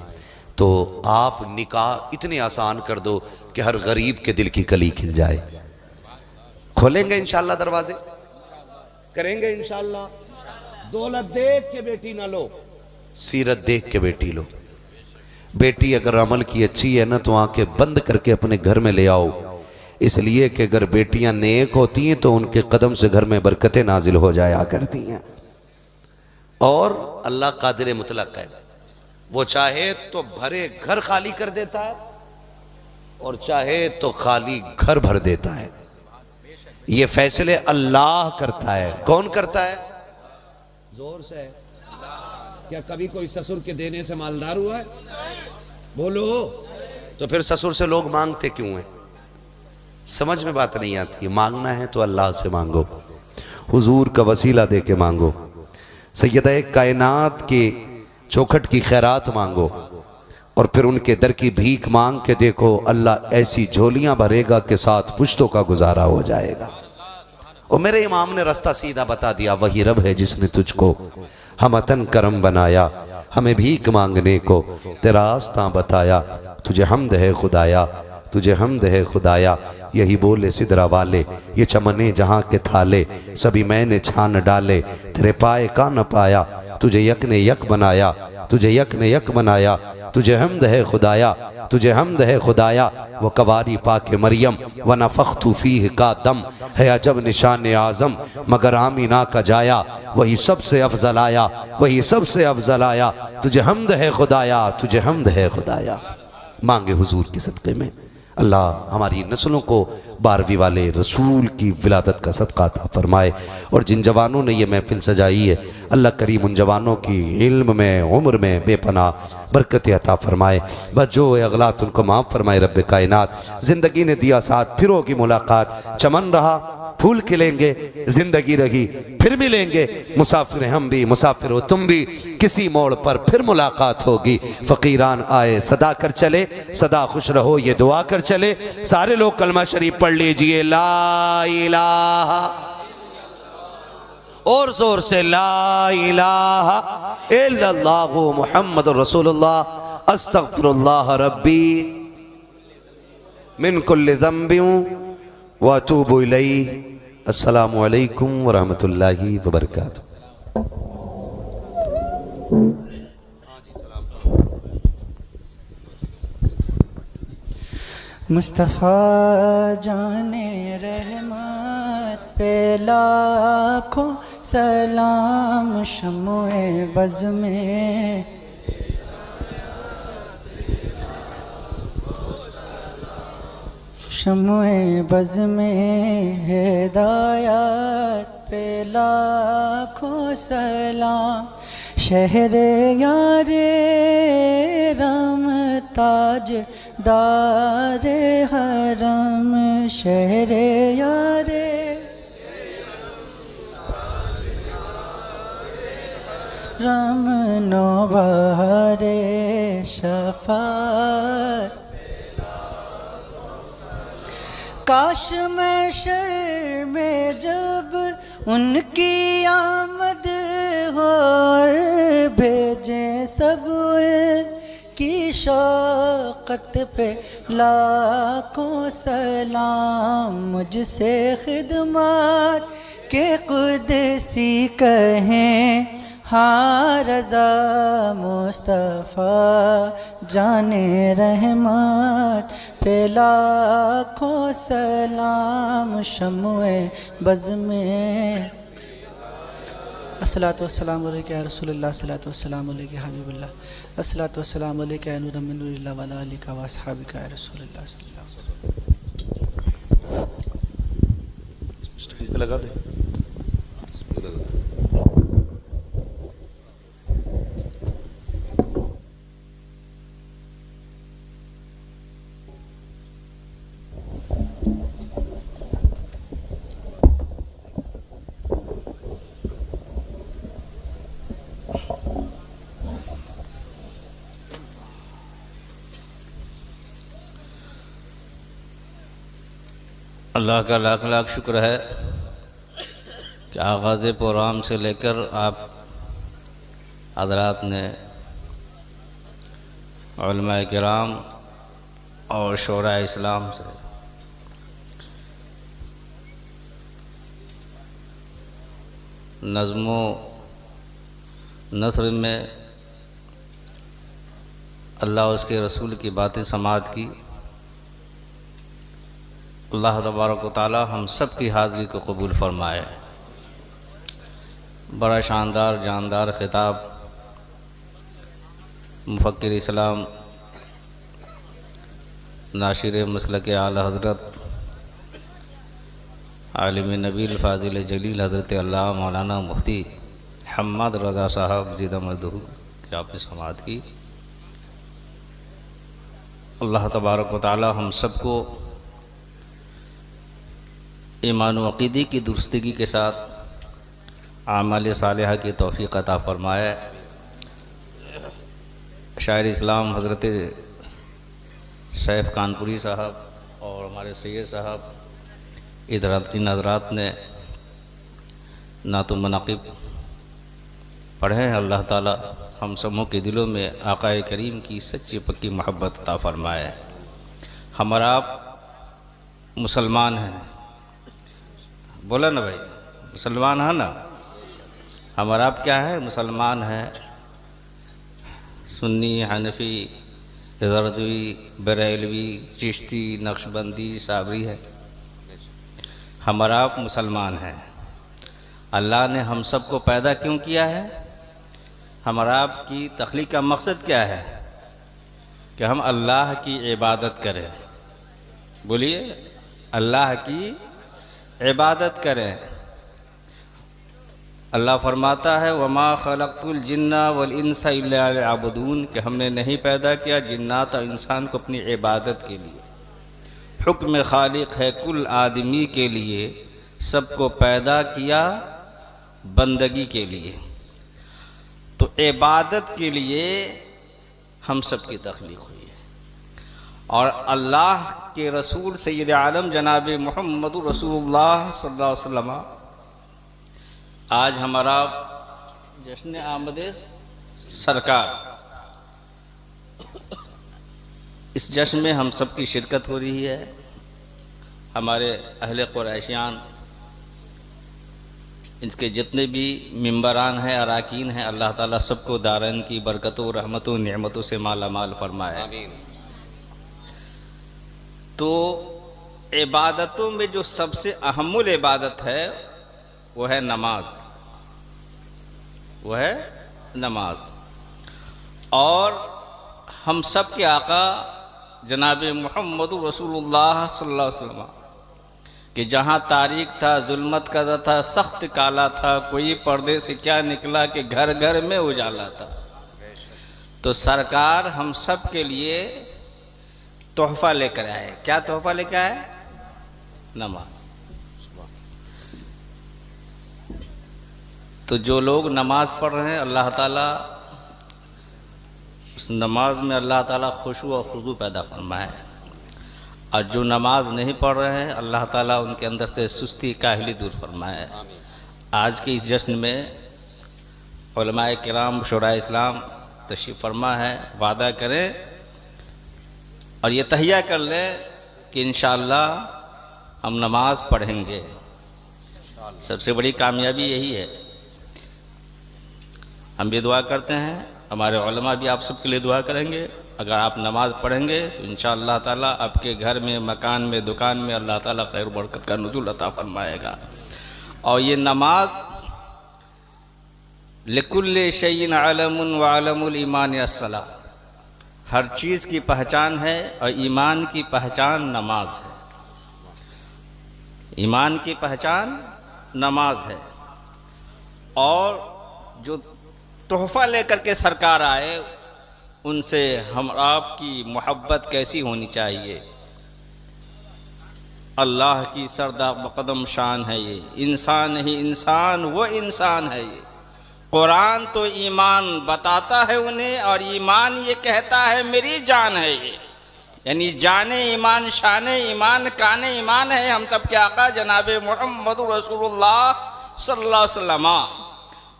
तो आप निकाह इतने आसान कर दो कि हर गरीब के दिल की कली खिल जाए। खोलेंगे इंशाल्लाह दरवाजे, करेंगे इंशाल्लाह, दौलत देख के बेटी ना लो, सीरत देख के बेटी लो। बेटी अगर अमल की अच्छी है ना तो आंखें बंद करके अपने घर में ले आओ, इसलिए कि अगर बेटियां नेक होती हैं तो उनके कदम से घर में बरकतें नाजिल हो जाया करती हैं। और अल्लाह कादिर मुतलक है, वो चाहे तो भरे घर खाली कर देता है और चाहे तो खाली घर भर देता है। ये फैसले अल्लाह करता है। कौन करता है? जोर से। क्या कभी कोई ससुर के देने से मालदार हुआ है? बोलो। तो फिर ससुर से लोग मांगते क्यों हैं? समझ में बात नहीं आती। मांगना है तो अल्लाह से मांगो, हुजूर का वसीला दे के मांगो, सैयदा कायनात के चौखट की खैरात मांगो और फिर उनके दर की भीख मांग के देखो, अल्लाह ऐसी झोलियां भरेगा कि 7 पुश्तों का गुजारा हो जाएगा। और मेरे इमाम ने रास्ता सीधा बता दिया, वही रब है जिसने तुझको हमतन करम बनाया, हमें भीख मांगने को तेरा रास्ता बताया। तुझे हम्द है खुदाया, तुझे हम्द है खुदाया। यही बोले सिदरा वाले, ये चमने जहाँ के थाले सभी मैंने छान डाले, तेरे पाए का न पाया, तुझे यक ने यक बनाया, तुझे यक ने यक बनाया। तुझे हम्द है खुदाया, तुझे हम्द है खुदाया। वो कवारी पाके मरियम व नफ़ख्तु फीह का दम है अजब निशान आज़म, मगर आमीना का जाया वही सबसे अफजल आया, वही सबसे अफजल आया। तुझे हम्द है खुदाया, तुझे हम्द है खुदाया। मांगे हुजूर के सदक़े में अल्लाह हमारी नस्लों को 12वीं वाले रसूल की विलादत का सदका अता फरमाए। और जिन जवानों ने ये महफिल सजाई है, अल्लाह करीम उन जवानों की इल्म में, उम्र में बेपनाह बरकत अता फरमाए। बस जो अगलात उनको माफ़ फरमाए रब्बे कायनात। ज़िंदगी ने दिया साथ, फिर होगी मुलाकात। चमन रहा फूल खिलेंगे, जिंदगी रही फिर मिलेंगे। मुसाफिर हम भी, मुसाफिर हो तुम भी, किसी मोड़ पर फिर मुलाकात होगी। फ़कीरान आए सदा कर चले, सदा खुश रहो ये दुआ कर चले। सारे लोग कलमा शरीफ पढ़ लीजिए, ला इलाहा, और जोर से ला इलाहा इल्लल्लाहु मुहम्मदुर रसूलुल्लाह अस्तगफिरुल्लाह रब्बी मिन कुल्लि ज़ंबिन व अतूबु इलैहि। अस्सलामु अलैकुम व रहमतुल्लाहि व बरकातुहू। मुस्तफ़ा जाने रहमत पे लाखों सलाम, शम्ओ बज़ में शम्ओ बज़ में हिदायत पे लाखों सलाम। शहरे यारे रम ताज दारे हरम, शहरे यारे रम नौबारे शफ़ात। काश मैं शहर में जब उनकी आमद हो, भेजें सब की शौकत पे लाखों सलाम। मुझसे खिदमत के कुदसी कहें, हाँ रज़ा मुस्तफ़ा जाने रहमत पे लाखों सलाम। शम्ओ बज़ में अस्सलातु वस्सलामु अलैका या रसूलल्लाह, अस्सलातु वस्सलामु अलैका या हबीबल्लाह, अस्सलातु वस्सलामु अलैका या नूरम मिन नूरिल्लाह व अला आलिका व अस्हाबिका या रसूलल्लाह सल्लल्लाहु अलैहि वसल्लम। लगा दे। अल्लाह का लाख लाख शुक्र है कि आगाज़ प्रोग्राम से लेकर आप हज़रात ने उलमा किराम और शोरा इस्लाम से नज़्मों नस्र में अल्लाह उसके रसूल की बातें समाअत की। अल्लाह तबारक व तआला हम सब की हाज़िरी को कबूल फरमाए। बड़ा शानदार जानदार ख़िताब मुफ़क्किर इस्लाम नाशिर मसलक आला हज़रत आलिम नबील फ़ाज़िल जलील हज़रत अल्लाह मौलाना मुफ्ती हम्मद रज़ा साहब ज़िदा मज़दूर की आपने समाअत की। अल्लाह तबारक व तआला हम सबको ईमान व अक़ीदे की दुरुस्तगी के साथ आमाल सालिहा की तौफ़ीक़ अता फ़रमाए। शायर इस्लाम हज़रत सैफ़ कानपुरी साहब और हमारे सैयद साहब इन हज़रात ने नातुम मनाक़िब पढ़े हैं। अल्लाह ताला हम सबों के दिलों में आक़ाए करीम की सच्ची पक्की मोहब्बत अता फ़रमाए। हमारा आप मुसलमान हैं, बोला ना भाई, मुसलमान है ना। हमारा आप क्या है, मुसलमान हैं। सुन्नी, हनफी, ज़रदवी, बरेलवी, चिश्ती, नक्शबंदी, साबरी है। हमारा आप मुसलमान हैं। अल्लाह ने हम सबको पैदा क्यों किया है? हमारा आपकी तख्लीक़ का मकसद क्या है? कि हम अल्लाह की इबादत करें। बोलिए, अल्लाह की इबादत करें। अल्लाह फरमाता है वमा खलक़तुल जिन्ना वल इंसा इल्ला लियअबुदून, कि हमने नहीं पैदा किया जिन्नात और इंसान को अपनी इबादत के लिए। हुक्म खालिक है कुल आदमी के लिए, सबको पैदा किया बंदगी के लिए। तो इबादत के लिए हम सब की तख्लीक़ हुई है। और अल्लाह के रसूल सैयद आलम जनाब मोहम्मद रसूलुल्लाह सल्लल्लाहु अलैहि वसल्लम, आज हमारा जश्न आमद सरकार, इस जश्न में हम सब की शिरकत हो रही है। हमारे अहले कुरैशियान, इनके जितने भी मिंबरान हैं, अराकीन हैं, अल्लाह ताला सबको दारन की बरकतों, रहमतों, नेमतों से माला माल फरमाए। आमीन। तो इबादतों में जो सबसे अहमुल इबादत है वो है नमाज, वो है नमाज। और हम सब के आका जनाब मोहम्मद रसूलुल्लाह सल्लल्लाहु अलैहि वसल्लम कि जहाँ तारीक था, जुल्मत का था, सख्त काला था, कोई पर्दे से क्या निकला कि घर घर में उजाला था। तो सरकार हम सब के लिए तोहफ़ा लेकर आए। क्या तोहफ़ा लेकर आए? नमाज। तो जो लोग नमाज पढ़ रहे हैं, अल्लाह ताला उस नमाज में अल्लाह ताला खुशू और खुशबू पैदा फरमाए। और जो नमाज नहीं पढ़ रहे हैं, अल्लाह ताला उनके अंदर से सुस्ती काहिली दूर फरमाए। आज के इस जश्न में उलमाए किराम शुराए इस्लाम तशरीफ़ फरमा है। वादा करें और ये तहिया कर लें कि इंशाअल्लाह हम नमाज पढ़ेंगे। सबसे बड़ी कामयाबी यही है। हम भी दुआ करते हैं, हमारे उलमा भी आप सबके लिए दुआ करेंगे। अगर आप नमाज पढ़ेंगे तो इंशाअल्लाह ताला आपके घर में, मकान में, दुकान में अल्लाह ताला खैर बरकत का नुज़ूल अता फरमाएगा। और ये नमाज लिकुल्लि शैइन अलमुन व अलमुल ईमान अस्सलाह, हर चीज़ की पहचान है और ईमान की पहचान नमाज है। ईमान की पहचान नमाज है। और जो तोहफ़ा लेकर के सरकार आए, उनसे हम आपकी मोहब्बत कैसी होनी चाहिए। अल्लाह की सरदा बकदम शान है ये, इंसान ही इंसान वो इंसान है ये। कुरान तो ईमान बताता है उन्हें, और ईमान ये कहता है मेरी जान है ये। यानी जाने ईमान, शाने ईमान, काने ईमान है हम सब के आका जनाब मोहम्मद रसूलुल्लाह सल्लल्लाहु अलैहि वसल्लम।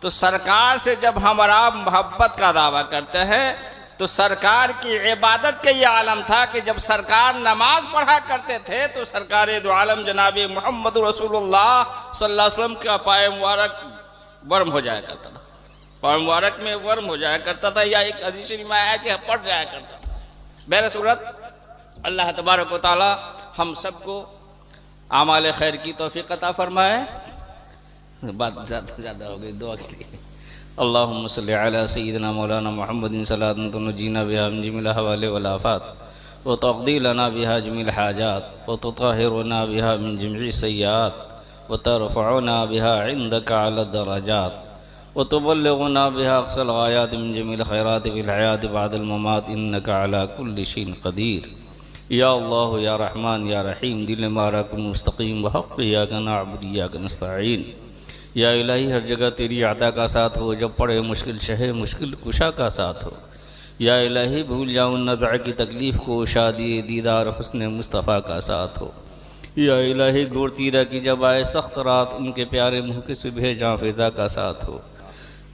तो सरकार से जब हमारा मोहब्बत का दावा करते हैं, तो सरकार की इबादत का ये आलम था कि जब सरकार नमाज पढ़ा करते थे तो सरकार दो आलम जनाब मोहम्मद रसूलुल्लाह सल्लल्लाहु अलैहि वसल्लम का पाए मुबारक गर्म हो जाया करता था। पाँव मुबारक में वर्म हो जाया करता था, या एक हदीस में आया कि पड़ जाया करता था। बहर सूरत अल्लाह तबारक व तआला हम सबको आमाल खैर की तौफीक अता फरमाए। बात ज़्यादा हो गई, दुआ के लिए। अल्लाहुम्मा सल्लि अला सय्यिदिना मौलाना मुहम्मदिन सल्लल्लाहु तुनजीना बिहा मिन जमील अहवाल वल आफात व तक़दी लना बिहा जमील हाजात व तुताहिरुना बिहा मिन जमीइ सय्यात व तरफ़उना बिहा इंदका अला दरजात व तुबल्लिगुना बिहा अक़सल गायात मिन जमील खैरात फिल हयात बअदल ममात इन्नका अला कुल्लि शैइन क़दीर। या अल्लाह या रहमान या रहीम दिल माराकुल मुस्तकीम व हक़ इय्याका नअबुदु व इय्याका नस्तईन। या इलाही हर जगह तेरी अता का साथ हो, जब पड़े मुश्किल शहे मुश्किल कुशा का साथ हो। या इलाही भूल जाऊँ नज़अ की तकलीफ़ को, शादी दीदार हुस्न मुस्तफ़ा का साथ हो। या इलाही गोर तीरा की जब आए सख्त रात, उनके प्यारे मुँह के सुबह जहाँ फ़िज़ा का साथ हो।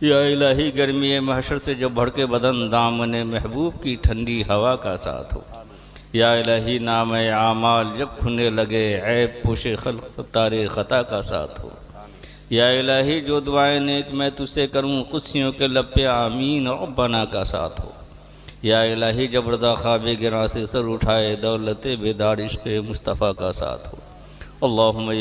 या इलाही गर्मी महशर से जब भड़के बदन, दामन महबूब की ठंडी हवा का साथ हो। या इलाही नाम आमाल जब खुलने लगे, ऐब पोशे खल्क़ सत्तारे ख़ता का साथ हो। या इलाही जो दुआएं नेक मैं तुझसे करूँ, कुर्सियों के लब पे आमीन रब्बना का साथ हो। या इलाही जब रज़ा ख्वाबे गिरा से सर उठाए, दौलत बेदार इश्क़ मुस्तफ़ा का साथ हो। अल्लाहुम्मा